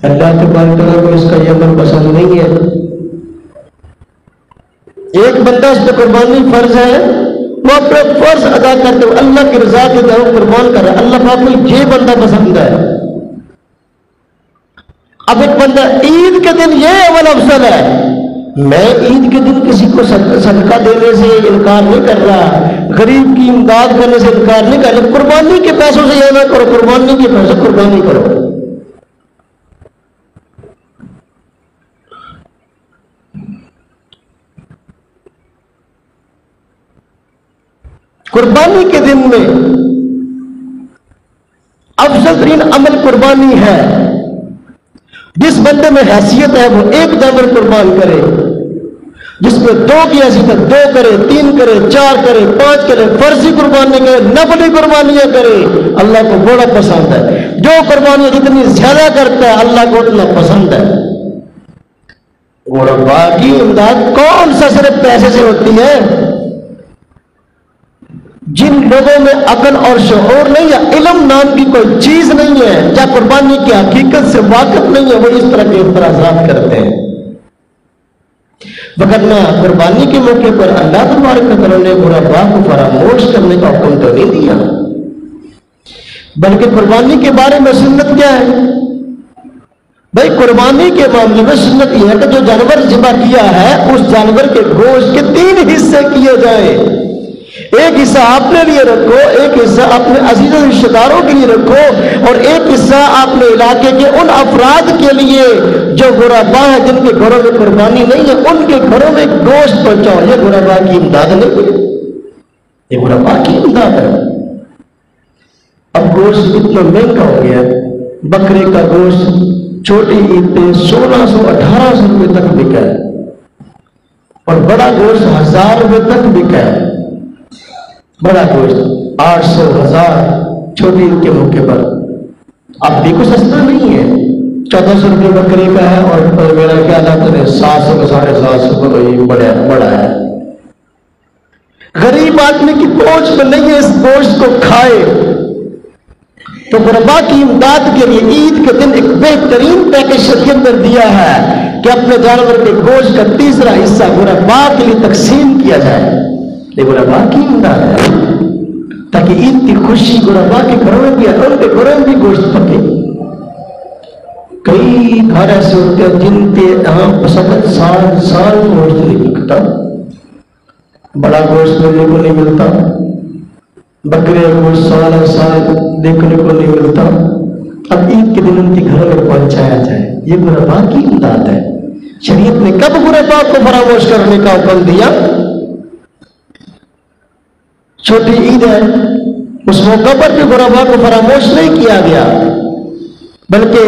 اللہ تبارک تعالیٰ کو اس کا یہ عمل پسند نہیں ہے. ایک بندہ اس پہ قربانی فرض ہے, وہ اپنا فرض ادا کرتے ہوئے اللہ کی رضا کے لیے قربان کر رہا ہے. اللہ پاک کو یہ بندہ پسند ہے. اب ایک بندہ عید کے دن یہ عمل افضل ہے, میں عید کے دن کسی کو صدقہ دینے سے انکار نہیں کر رہا, غریب کی امداد کرنے سے انکار نہیں کر رہا, قربانی کے پیسوں سے یہ نہ کرو, قربانی کے پیسے قربانی کرو. قربانی کے دن میں افضل ترین عمل قربانی ہے. جس بندے میں حیثیت ہے وہ ایک جانور قربان کرے, جس میں 2 کی حیثیت ہے 2 کرے, 3 کرے, 4 کرے, 5 کرے, فرضی قربانی کرے, نفلی قربانیاں کرے. اللہ کو بڑا پسند ہے. جو قربانیاں جتنی زیادہ کرتا ہے اللہ کو اتنا پسند ہے. غربا کی امداد کون سا صرف پیسے سے ہوتی ہے؟ جن لوگوں میں عقل اور شعور نہیں ہے, علم نام کی کوئی چیز نہیں ہے, یا قربانی کی حقیقت سے واقف نہیں ہے, وہ اس طرح کے اعتراضات کرتے ہیں. وگرنہ قربانی کے موقع پر اللہ تبارک و تعالیٰ نے غربا کو فراموش کرنے کا حکم تو نہیں دیا, بلکہ قربانی کے بارے میں سنت کیا ہے بھائی؟ قربانی کے معاملے میں سنت یہ ہے کہ جو جانور ذبح کیا ہے اس جانور کے گوشت کے 3 حصے کیے جائیں. ایک حصہ اپنے لیے رکھو, ایک حصہ اپنے عزیز و رشتہ داروں کے لیے رکھو, اور ایک حصہ اپنے علاقے کے ان افراد کے لیے جو غربا ہیں, جن کے گھروں میں قربانی نہیں ہے, ان کے گھروں میں گوشت پہنچاؤ. یہ غربا کی امداد نہیں ہے, یہ غربا کی امداد ہے. اب گوشت اتنا مہنگا ہو گیا, بکرے کا گوشت چھوٹی عید پہ 1600-1800 روپے تک بکا ہے, اور بڑا گوشت 1000 روپے تک بکا ہے. بڑا گوشت 800-1000 چھوٹی عید کے موقع پر. اب دیکھو سستا نہیں ہے, 1400 روپے بکرے کا ہے, اور میرا خیال ہے 700-750 روپے بڑا ہے. غریب آدمی کی پہنچ میں نہیں ہے اس گوشت کو کھائے, تو غربا کی امداد کے لیے عید کے دن ایک بہترین پیکج شریعت نے دیا ہے کہ اپنے جانور کے گوشت کا 3 حصہ غربا کے لیے تقسیم کیا جائے. یہ غربا کی امداد ہے, تاکہ عید کی خوشی غربا کے گھروں میں بھی ہے, ان کے گھروں میں بھی گوشت پکے. کئی گھر ایسے ہوتے ہیں جن کے یہاں سخت سال گوشت نہیں بکتا, بڑا گوشت دیکھنے کو نہیں ملتا, بکرے گوشت سال دیکھنے کو نہیں ملتا. اب عید کے دن ان کے گھروں میں پہنچایا جائے, یہ غربا کی امداد ہے. شریعت نے کب غربا کو فراموش کرنے کا حکم دیا؟ چھوٹی عید ہے, اس موقع پر بھی غربا کو فراموش نہیں کیا گیا, بلکہ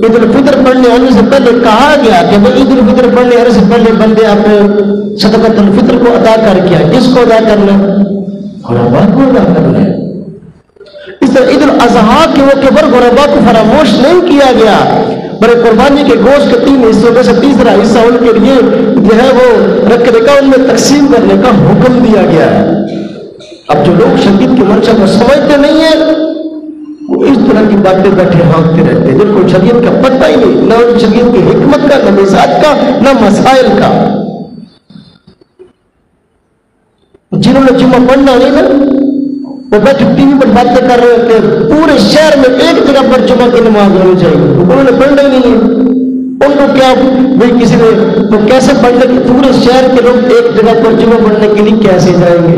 عید الفطر پڑھنے آنے سے پہلے کہا گیا کہ وہ عید الفطر پڑھنے آنے سے پہلے بندے اپنے صدقۃ الفطر کو ادا کر کے, کس کو ادا کرنا؟ غربا کو ادا کرنا ہے. اس طرح عید الاضحیٰ کے موقع پر غربا کو فراموش نہیں کیا گیا, بلکہ قربانی کے گوشت کے 3 حصوں میں سے 3 حصہ ان کے لیے جو ہے وہ رکھنے کا, ان میں تقسیم کرنے کا حکم دیا گیا ہے. اب جو لوگ شریعت کی منشا کو سمجھتے نہیں ہیں وہ اس طرح کی باتیں بیٹھے ہانکتے رہتے ہیں, جن کو شریعت کا پتہ ہی نہیں, نہ شریعت کی حکمت کا, نہ مزاج کا, نہ مسائل کا. جنہوں نے جمعہ پڑھنا نہیں نا, وہ بیٹھے ٹی وی پر باتیں کر رہے ہوتے ہیں. پورے شہر میں ایک جگہ پر جمعہ کی نماز ہونی چاہیے, انہوں نے پڑھنا ہی نہیں ہے. ان کو کیا بھائی کسی نے تو کیسے پڑھنے کی, پورے شہر کے لوگ ایک جگہ پر جمعہ پڑھنے کے لیے کیسے جائیں گے؟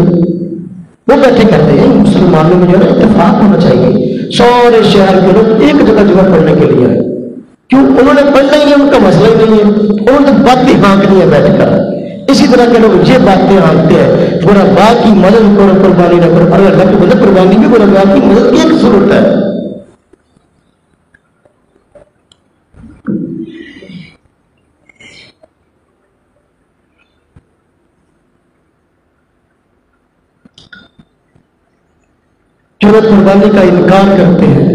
وہ بیٹھے کرتے ہیں مسلمانوں میں جو ہے اتفاق ہونا چاہیے, سارے شہر کے لوگ ایک جگہ جمعہ پڑھنے کے لیے آئے. کیوں؟ انہوں نے پڑھنا ہی ہے, ان کا مسئلہ ہی نہیں ہے, انہوں نے باتیں ہانکنی ہے بیٹھ کر. اسی طرح کے لوگ یہ باتیں ہانکتے ہیں غربا کی مدد کرو, قربانی نہ کرو. اللہ کی مدد قربانی بھی غربا کی مدد کی ایک ضرورت ہے. جو لوگ قربانی کا انکار کرتے ہیں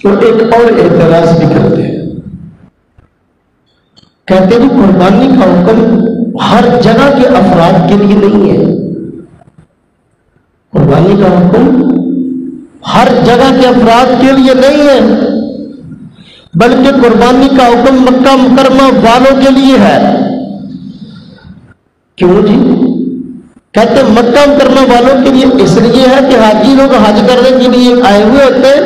وہ ایک اور اعتراض بھی کرتے ہیں. کہتے ہیں کہ قربانی کا حکم ہر جگہ کے افراد کے لیے نہیں ہے. قربانی کا حکم ہر جگہ کے افراد کے لیے نہیں ہے، بلکہ قربانی کا حکم مکہ مکرمہ والوں کے لیے ہے. کیوں جی؟ کہتے ہیں مکہ مکرمہ والوں کے لیے اس لیے ہے کہ حاجی لوگ حج کرنے کے لیے آئے ہوئے ہوتے ہیں،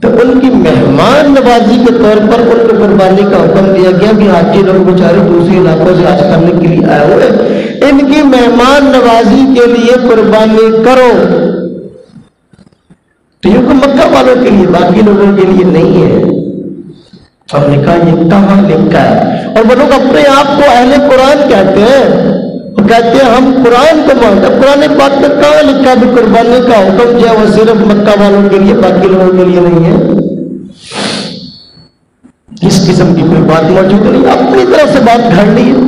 تو ان کی مہمان نوازی کے طور پر ان کو قربانی کا حکم دیا گیا کہ حاجی لوگ بیچارے دوسرے علاقوں سے حج کرنے کے لیے آئے ہوئے، ان کی مہمان نوازی کے لیے قربانی کرو. تو یہ حکم مکہ والوں کے لیے، باقی لوگوں کے لیے نہیں ہے. ہم نے کہا یہ کہاں لکھا ہے؟ اور وہ لوگ اپنے آپ کو اہل قرآن کہتے ہیں، وہ کہتے ہیں ہم قرآن کو مانتے ہیں. قرآن پاک میں کہاں لکھا بھی قربانی کا حکم جو ہے وہ صرف مکہ والوں کے لیے، باقی لوگوں کے لیے نہیں ہے؟ اس قسم کی کوئی بات موجود نہیں، اپنی طرف سے بات گھڑ لی ہے.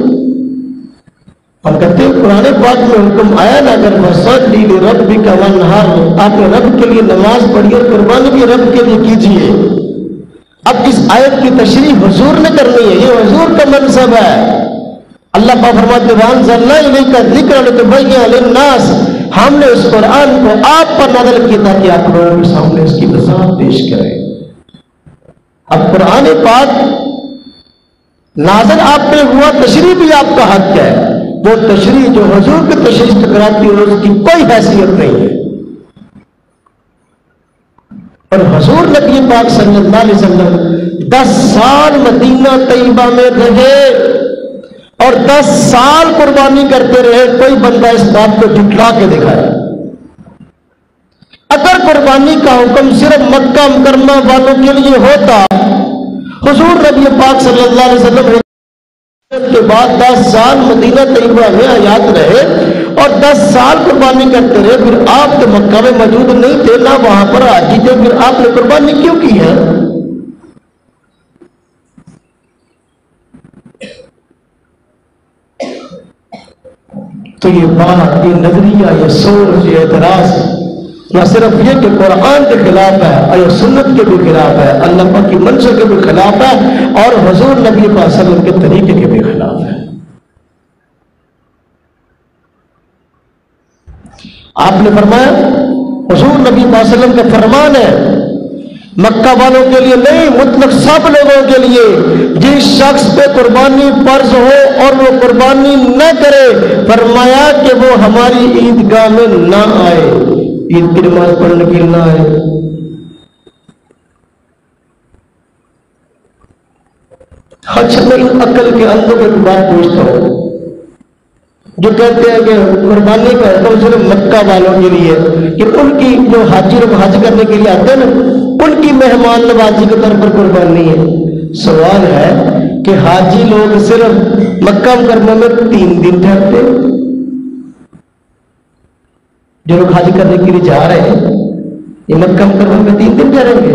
ہم کہتے ہیں قرآن پاک میں حکم آیا نا، اگر وصلی لربک وانحر، آپ نے رب کے لیے نماز پڑھی اور قربانی بھی رب کے لیے کیجیے. اب اس آیت کی تشریح حضور نے کرنی ہے، یہ حضور کا منصب ہے. اللہ پاک فرماتے ہیں وَأَنزَلْنَا إِلَيْكَ الذِّكْرَ لِتُبَيِّنَ لِلنَّاسِ، ہم نے اس قرآن کو آپ پر نازل کیا تاکہ آپ لوگوں کے سامنے اس کی وضاحت پیش کریں. اب قرآن پاک نازل آپ پہ ہوا، تشریح بھی آپ کا حق ہے. وہ تشریح جو حضور کی تشریح ٹکراتی ہے اس کی کوئی حیثیت نہیں ہے. اور حضور نبی پاک صلی اللہ علیہ وسلم 10 سال مدینہ طیبہ میں رہے اور 10 سال قربانی کرتے رہے. کوئی بندہ اس بات کو جھٹلا کے دکھائے. اگر قربانی کا حکم صرف مکہ مکرمہ والوں کے لیے ہوتا، حضور نبی پاک صلی اللہ علیہ وسلم کے بعد 10 سال مدینہ طیبہ میں حیات رہے اور 10 سال قربانی کرتے رہے، پھر آپ تو مکہ میں موجود نہیں تھے، نہ وہاں پر حاجی تھے، پھر آپ نے قربانی کیوں کی ہے؟ تو یہ بات، یہ نظریہ، یہ سوچ، یہ اعتراض نہ صرف یہ کہ قرآن کے خلاف ہے اور سنت کے بھی خلاف ہے، اللہ پاک کی منشا کے بھی خلاف ہے، اور حضور نبی صلی اللہ علیہ وسلم کے طریقے کے بھی خلاف ہے. آپ نے فرمایا، حضور نبی صلی اللہ علیہ وسلم کا فرمان ہے، مکہ والوں کے لیے نہیں، مطلق سب لوگوں کے لیے، جس شخص پہ قربانی فرض ہو اور وہ قربانی نہ کرے، فرمایا کہ وہ ہماری عیدگاہ میں نہ آئے، عید کی نماز پڑھنے کے لیے نہ آئے. اچھا، میں ان عقل کے اندر ایک بات پوچھتا ہوں، جو کہتے ہیں کہ قربانی کا حکم صرف مکہ والوں کے لیے، کہ ان کی جو حاجی لوگ حج کرنے کے لیے آتے ہیں نا، ان کی مہمان نوازی کے طور پر قربانی ہے. سوال ہے کہ حاجی لوگ صرف مکہ مکرمہ میں 3 دن ٹھہرتے، جو لوگ حج کرنے کے لیے جا رہے ہیں یہ مکہ مکرمہ میں 3 دن ٹھہریں گے.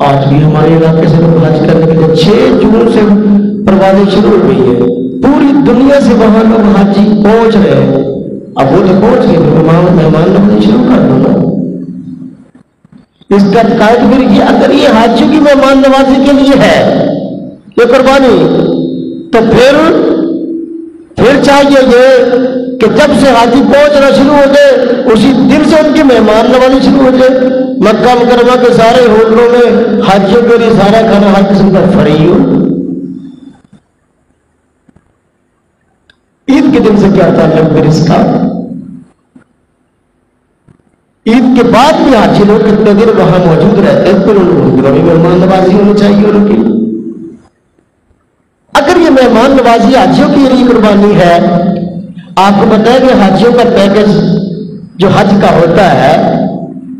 آج بھی ہمارے علاقے سے لوگ حج کرنے کے لیے 6 جون سے پروازیں شروع ہو گئی ہے، پوری دنیا سے وہاں لوگ حاجی پہنچ رہے ہیں. اب وہ تو پہنچ گئے، مہمان نوازی شروع کر دو نا. اس کا قائد پھر یہ، اگر یہ حاجیوں کی مہمان نوازی کے لیے ہے یہ قربانی، تو پھر چاہیے یہ کہ جب سے حاجی پہنچنا شروع ہو جائے اسی دن سے ان کی مہمان نوازی شروع ہو جائے. مکہ مکرمہ کے سارے ہوٹلوں میں حاجیوں کے لیے سارا کھانا ہر قسم کا فری ہو. عید کے دن سے کیا تعلق پھر اس کا؟ عید کے بعد بھی حاجی لوگ کتنے دن وہاں موجود رہتے ہیں، پھر ان کو بھی مہمان نوازی ہونی چاہیے ان کی. اگر یہ مہمان نوازی حاجیوں کی لیے قربانی ہے، آپ کو بتائیں کہ حاجیوں کا پیکج جو حج کا ہوتا ہے،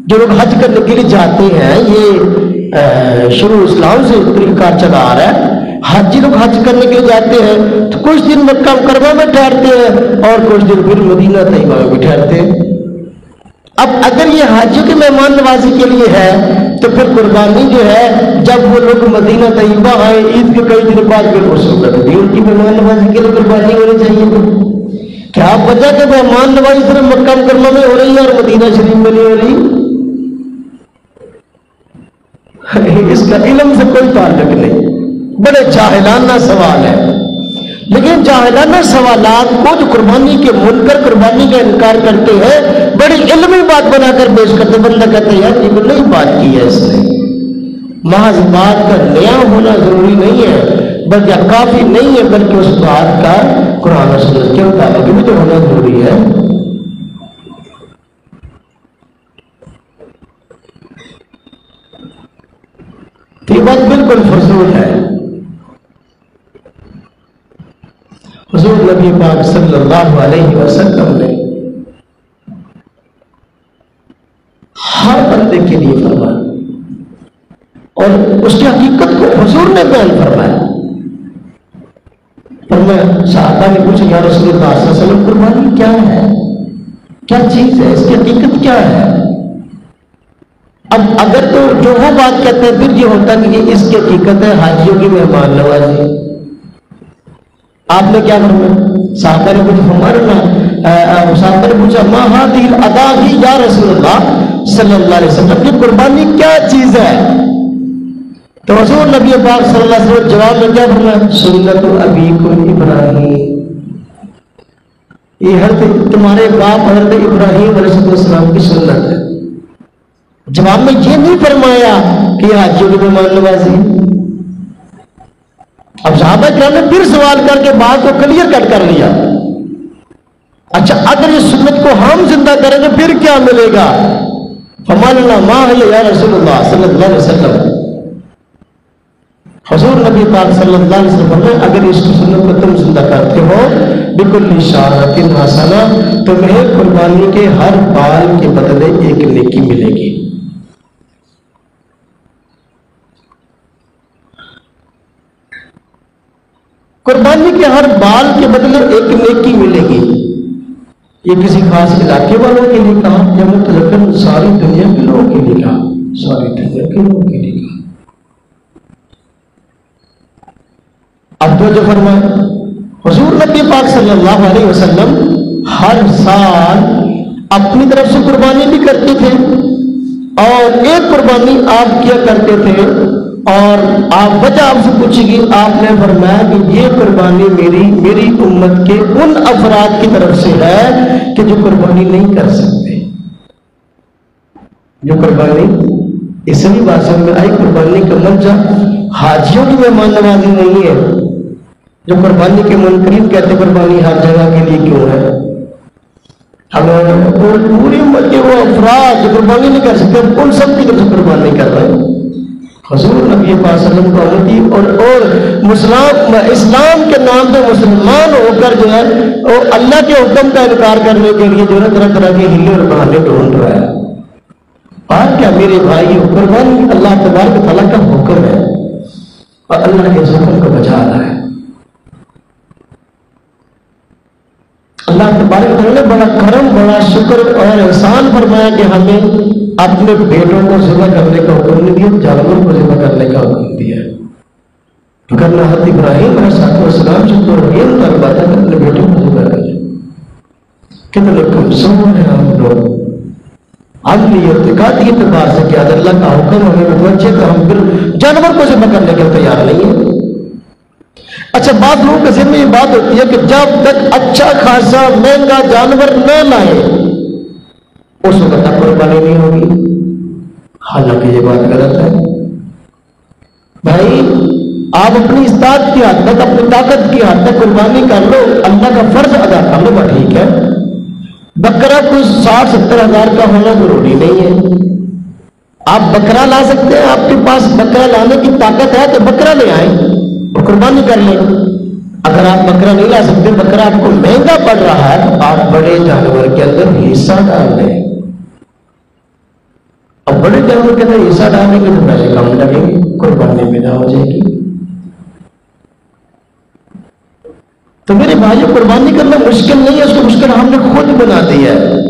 جو لوگ حج کرنے کے لیے جاتے ہیں، یہ شروع اسلام سے طریقہ کار چلا آ رہا ہے. حاجی لوگ حج کرنے کے لیے جاتے ہیں تو کچھ دن مکہ مکرمہ میں ٹھہرتے ہیں اور کچھ دن پھر مدینہ طیبہ میں بھی ٹھہرتے ہیں. اب اگر یہ حاجیوں کی مہمان نوازی کے لیے ہے تو پھر قربانی جو ہے جب وہ لوگ مدینہ طیبہ آئے عید کے کئی دن بعد، پھر اس وقت بھی ان کی مہمان نوازی کے لیے قربانی ہونی چاہیے. کیا وجہ کہ مہمان نوازی صرف مکہ مکرمہ میں ہو رہی ہے اور مدینہ شریف میں نہیں ہو رہی؟ اس کا علم سے کوئی تعلق نہیں، بڑے جاہلانہ سوال ہے۔ لیکن جاہلانہ سوالات کو جو قربانی کے منکر، قربانی کا انکار کرتے ہیں، بڑی علمی بات بنا کر پیش کرتے، بندہ کہتے ہیں یار یہ نہیں بات کی ہے اس نے۔ محض بات کا نیا ہونا ضروری نہیں ہے، بلکہ کافی نہیں ہے، بلکہ اس بات کا قرآن و سنت کے مطابق بھی تو ہونا ضروری ہے۔ یہ بات بالکل فضول ہے۔ حضور نبی پاک صلی اللہ علیہ وسلم نے ہر بندے کے لیے فرمایا اور اس کی حقیقت کو حضور نے بیان فرمایا۔ صحابہ نے پوچھا یا رسول اللہ صلی اللہ علیہ وسلم قربانی کیا ہے، کیا چیز ہے، اس کی حقیقت کیا ہے؟ اب اگر تو جو وہ بات کہتے ہیں پھر یہ ہوتا کہ اس کی حقیقت ہے حاجیوں کی مہمان نوازی۔ آپ نے کیا فرمایا؟ صحابہ نے کچھ صحابہ نے پوچھا ما هذه الاداغی یا رسول اللہ صلی اللہ علیہ وسلم، یہ قربانی کیا چیز ہے؟ تو حضور نبی پاک صلی اللہ علیہ وسلم جواب میں کیا فرمایا؟ سنت ابیکم ابراہیم، یہ تمہارے باپ حضرت ابراہیم علیہ السلام کی سنت ہے۔ جواب میں یہ نہیں فرمایا کہ حاجیوں کی مہمان نوازی۔ اب صحابہ کرام نے پھر سوال کر کے بات کو کلیئر کٹ کر لیا۔ اچھا اگر یہ سنت کو ہم زندہ کریں تو پھر کیا ملے گا؟ فمالنا ما ہے یا رسول اللہ صلی اللہ علیہ وسلم۔ حضور نبی پاک صلی اللہ علیہ وسلم نے اگر اس سنت کو تم زندہ کرتے ہو بکل شاۃ حسنہ، تمہیں قربانی کے ہر بال کے بدلے ایک نیکی ملے گی۔ قربانی کے ہر بال کے بدلے ایک نیکی ملے گی۔ یہ کسی خاص علاقے والوں کے لیے کہا یا مطلقاً ساری دنیا کے لوگوں کے لیے کہا؟ ساری دنیا کے لوگوں کے لیے کہا۔ اب تو جو فرمایا حضور نبی پاک صلی اللہ علیہ وسلم ہر سال اپنی طرف سے قربانی بھی کرتے تھے اور ایک قربانی آپ کیا کرتے تھے، اور آپ وجہ آپ سے پوچھے گی، آپ نے فرمایا کہ یہ قربانی میری امت کے ان افراد کی طرف سے ہے کہ جو قربانی نہیں کر سکتے۔ جو قربانی اس لیے بات سمجھ میں آئی، قربانی کا منشا حاجیوں کی مہمان نوازی نہیں ہے۔ جو قربانی کے منکرین کہتے قربانی ہر جگہ کے لیے کیوں ہے؟ ہمیں پوری امت کے وہ افراد جو قربانی نہیں کر سکتے ان سب کی طرف سے قربانی کر رہے ہیں۔ حضور نبی پاک صلی اللہ علیہ وسلم کو امتی اور اسلام کے نام پہ مسلمان ہو کر جو ہے وہ اللہ کے حکم کا انکار کرنے کے لیے جو ہے طرح طرح کے ہیلے اور بہانے ڈھونڈ رہا ہے۔ اور کیا میرے بھائی قربانی اللہ تبارک و تعالیٰ کا حکم ہے اور اللہ کے حکم کو بچا رہا ہے۔ اللہ تبارک و تعالیٰ نے بڑا کرم، بڑا شکر اور احسان فرمایا کہ ہمیں اپنے بیٹوں کو ذبح کرنے کا حکم نہیں دیا، جانور کو ذبح کرنے کا حکم دیا۔ کرنا حضرت ابراہیم علیہ السلام سے تو یہ طلبا تھا کہ اپنے بیٹوں کو ذبح کریں۔ کتنے کمزور ہیں ہم لوگ عقلی اعتقادی اعتبار سے کہ اللہ کا حکم ہمیں متوجہ تو ہم پھر جانور کو ذبح کرنے کے تیار نہیں ہیں۔ اچھا بعض لوگوں کے ذہن میں یہ بات ہوتی ہے کہ جب تک اچھا خاصا مہنگا جانور نہ لائے اس وقت تک قربانی نہیں ہوگی، حالانکہ یہ بات غلط ہے۔ بھائی آپ اپنی استطاعت کی حد تک، اپنی طاقت کی حد تک قربانی کر لو، اللہ کا فرض ادا کر لو، بات ٹھیک ہے۔ بکرا کوئی 60-70 ہزار کا ہونا ضروری نہیں ہے۔ آپ بکرا لا سکتے ہیں، آپ کے پاس بکرا لانے کی طاقت ہے تو بکرا لے آئیں اور قربانی کر لیں۔ اگر آپ بکرا نہیں لا سکتے، بکرا آپ کو مہنگا پڑ رہا ہے، آپ بڑے جانور کے اندر حصہ ڈال دیں۔ اب بڑے جانور کے اندر حصہ ڈالنے کے تو پیسے کم لگیں گے، قربانی پیدا ہو جائے گی۔ تو میرے بھائیوں قربانی کرنا مشکل نہیں ہے، اس کو مشکل ہم نے خود بنا دیا ہے۔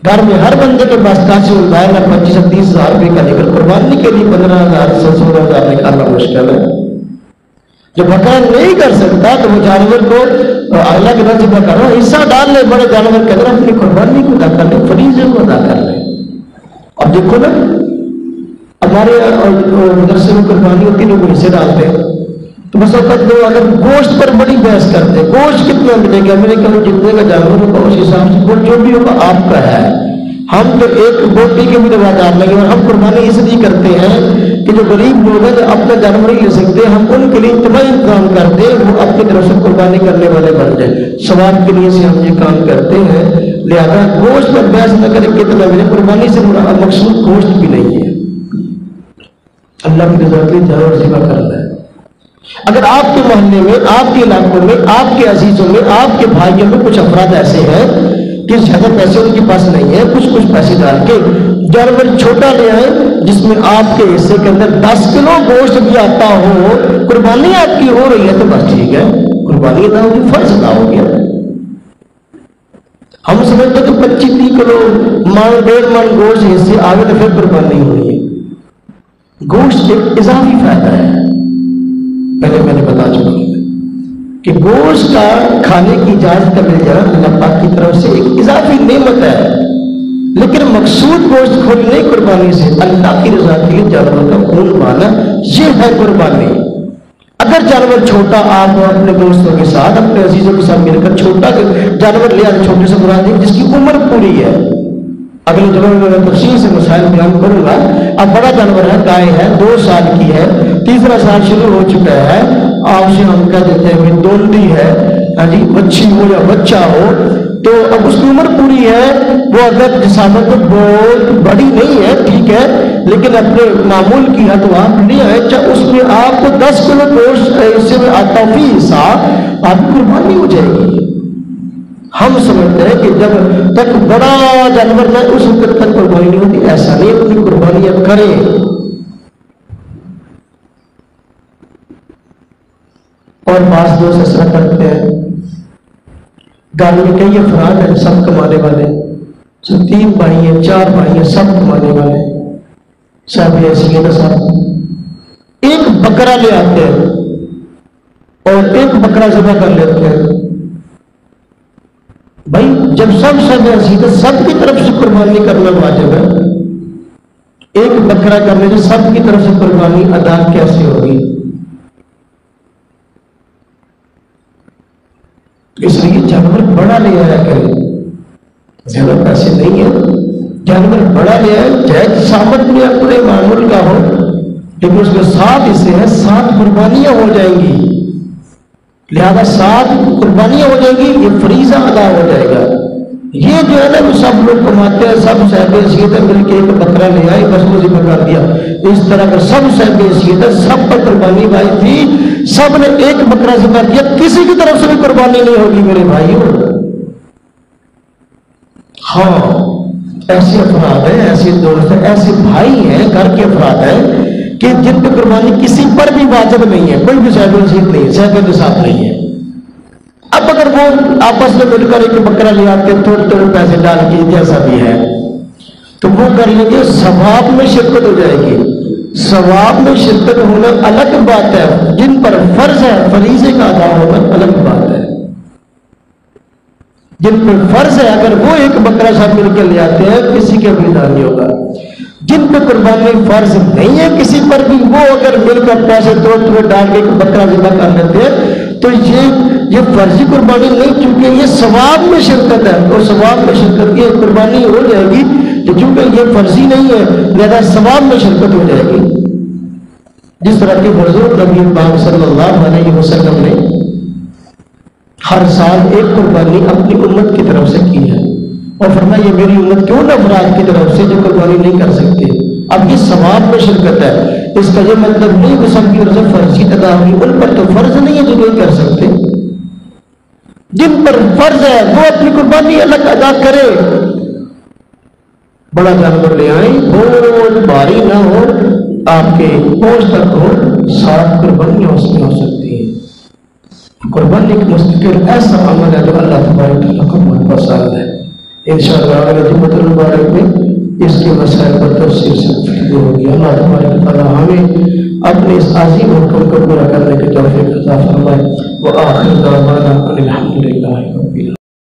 گھر میں ہر بندے کے پاس کاچی موبائل ہے، 25-30 ہزار روپے کا، لیکن قربانی کے لیے 15,000 16,000 نکالنا مشکل ہے۔ جو بکرا نہیں کر سکتا تو وہ جانور کو اللہ کے نام ذبح کرو، حصہ ڈال لے بڑے جانور کے اندر، اپنی قربانی کو ادا کر لے، فریضے کو ادا کر لے۔ اب دیکھو نا ہمارے مدرسے میں قربانی ہوتی ہے، لوگ حصے ڈالتے ہیں، تو بس وقت لوگ اگر گوشت پر بڑی بحث کرتے ہیں، گوشت کتنا ملے گا، میرے کہا جتنے کا جانور ہوگا اس حساب سے گوشت جو بھی ہوگا آپ کا ہے۔ ہم تو ایک بوٹی کے بھی روادار نہیں، اور ہم قربانی اس لیے کرتے ہیں کہ جو غریب لوگ ہیں جو اپنا جانور ہی لے سکتے ہیں، ہم ان کے لیے اتنا انتظام کر دیں وہ اپنی طرف سے قربانی کرنے والے بن جائیں، ثواب کے لیے سے ہم یہ کام کرتے ہیں۔ لہذا گوشت پر بحث نہ کریں کتنا ملے، قربانی سے مقصود گوشت بھی نہیں ہے، اللہ کی رضا کے لیے جانور ذبح کرنا ہے۔ اگر آپ کے محلے میں، آپ کے علاقوں میں، آپ کے عزیزوں میں، آپ کے بھائیوں میں کچھ افراد ایسے ہیں کہ زیادہ پیسے ان کے پاس نہیں ہے، کچھ پیسے ڈال کے جانور چھوٹا لے آئے جس میں آپ کے حصے کے اندر 10 کلو گوشت بھی آتا ہو، قربانی آپ کی ہو رہی ہے تو بس ٹھیک ہے، قربانی ادا ہوگی، فرض ادا ہو گیا۔ ہم سمجھتے کہ 25-30 کلو من 1.5 من گوشت حصے آگے تو پھر قربانی ہو رہی ہے۔ گوشت ایک اضافی فائدہ ہے، پہلے میں نے بتا چکا ہوں کہ گوشت کا کھانے کی اجازت کا مل جانا اللہ پاک کی طرف سے ایک اضافی نعمت ہے، لیکن مقصود گوشت کھولنے قربانی سے اللہ کی رضا کے لیے جانور کا خون بہانا، یہ ہے قربانی۔ اگر جانور چھوٹا آپ اپنے دوستوں کے ساتھ، اپنے عزیزوں کے ساتھ مل کر چھوٹا جانور لے آئے، چھوٹے سے مراد جس کی عمر پوری ہے، اگلے جگہ میں تفصیل سے مسائل بیان کروں گا۔ اب بڑا جانور ہے، گائے ہے، 2 سال کی ہے، 3را سال شروع ہو چکا ہے، آپ سے ہم کہہ دیتے ہیں کہ دوندی ہے، جی بچی ہو یا بچہ ہو، تو اب اس کی عمر پوری ہے، وہ اگر جسامت بہت بڑی نہیں ہے ٹھیک ہے، لیکن اپنے معمول کی حد آپ لے آئے، چاہے اس میں آپ کو 10 کلو گوشت اس میں آتا فی حصہ، آپ کی قربانی ہو جائے گی۔ ہم سمجھتے ہیں کہ جب تک بڑا جانور نہ اس وقت تک قربانی نہیں ہوتی، ایسا نہیں، اپنی قربانیاں کریں۔ اور بعض دوست اس طرح کرتے ہیں، گھر میں کئی افراد ہیں سب کمانے والے، 3 بھائی ہیں 4 بھائی ہیں سب کمانے والے، سب ایسی ہے نا، سب ایک بکرا لے آتے ہیں اور ایک بکرا ذبح کر لیتے ہیں۔ بھائی جب سب ایسی تو سب کی طرف سے قربانی کرنا واجب ہے، ایک بکرا کرنے سے سب کی طرف سے قربانی ادا کیسے ہوگی؟ اس لیے جانور بڑا لے آیا کرے، زیادہ پیسے نہیں ہیں، جانور بڑا لے آئے، چاہے سامت میں اپنے معمول کا ہو، لیکن اس میں 7 حصے ہیں، 7 قربانیاں ہو جائیں گی، لہذا 7 قربانیاں ہو جائیں گی، یہ فریضہ ادا ہو جائے گا۔ یہ جو ہے نا وہ سب لوگ کماتے ہیں، سب صاحب حیثیت ہے مل کے ایک بکرا لے آئے بس وہ ذبح کر دیا، اس طرح کا سب صاحب حیثیت ہے، سب پر قربانی بھائی تھی، سب نے ایک بکرا ذبح کیا، کسی کی طرف سے بھی قربانی نہیں ہوگی میرے بھائیوں۔ ہاں ایسے افراد ہیں، ایسے دوست ہیں، ایسے بھائی ہیں، گھر کے افراد ہیں کہ جن پہ قربانی کسی پر بھی واجب نہیں ہے، کوئی بھی صاحب حیثیت نہیں ہے، صاحب نصاب نہیں ہے۔ اب اگر وہ آپس میں مل کر ایک بکرا لے آتے ہیں تھوڑے تھوڑے پیسے ڈال کے جیسا بھی ہے تو وہ کر لیں گے، ثواب میں شرکت ہو جائے گی۔ ثواب میں شرکت ہونا الگ بات ہے، جن پر فرض ہے فریضے کا ادا ہونا الگ بات ہے۔ جن پر فرض ہے اگر وہ ایک بکرا ساتھ مل کے لے آتے ہیں کسی کے بھی ادا نہیں ہوگا۔ جن پہ قربانی فرض نہیں ہے کسی پر بھی، وہ اگر مل کر پیسے تھوڑے ڈال کے ایک بکرا ذبح کر لیتے ہیں تو یہ فرضی قربانی نہیں، چونکہ یہ ثواب میں شرکت ہے، اور ثواب میں شرکت کی قربانی ہو جائے گی، چونکہ یہ فرضی نہیں ہے لہذا ثواب میں شرکت ہو جائے گی۔ جس طرح کہ حضور نبی پاک صلی اللہ علیہ وسلم نے ہر سال ایک قربانی اپنی امت کی طرف سے کی ہے، اور فرمایا یہ میری امت کیوں نہ افراد کی طرف سے جو قربانی نہیں کر سکتے، اب یہ ثواب میں شرکت ہے، اس کا یہ مطلب نہیں کہ سب کی طرف سے فرضی ادا ہوئی، ان پر تو فرض نہیں ہے جو نہیں کر سکتے، جن پر فرض ہے وہ اپنی قربانی الگ ادا کرے۔ بڑا جانور لے آئیں، بہت بھاری نہ ہو، آپ کے پہنچ تک ہو، 7 قربانیاں اس میں ہو سکتی ہیں۔ قربانی ایک مستقل ایسا عمل ہے جو اللہ تبارک و تعالیٰ کو بہت پسند ہے۔ انشاءاللہ اگر جمعۃ المبارک میں اس کے مسائل پر تفصیل سے گفتگو ہوگی. اللہ تبارک تعالیٰ ہمیں اپنے اس عظیم حکم کو پورا کرنے کی توفیق عطا فرمائے. وآخر دعوانا ان الحمد للہ رب العالمین.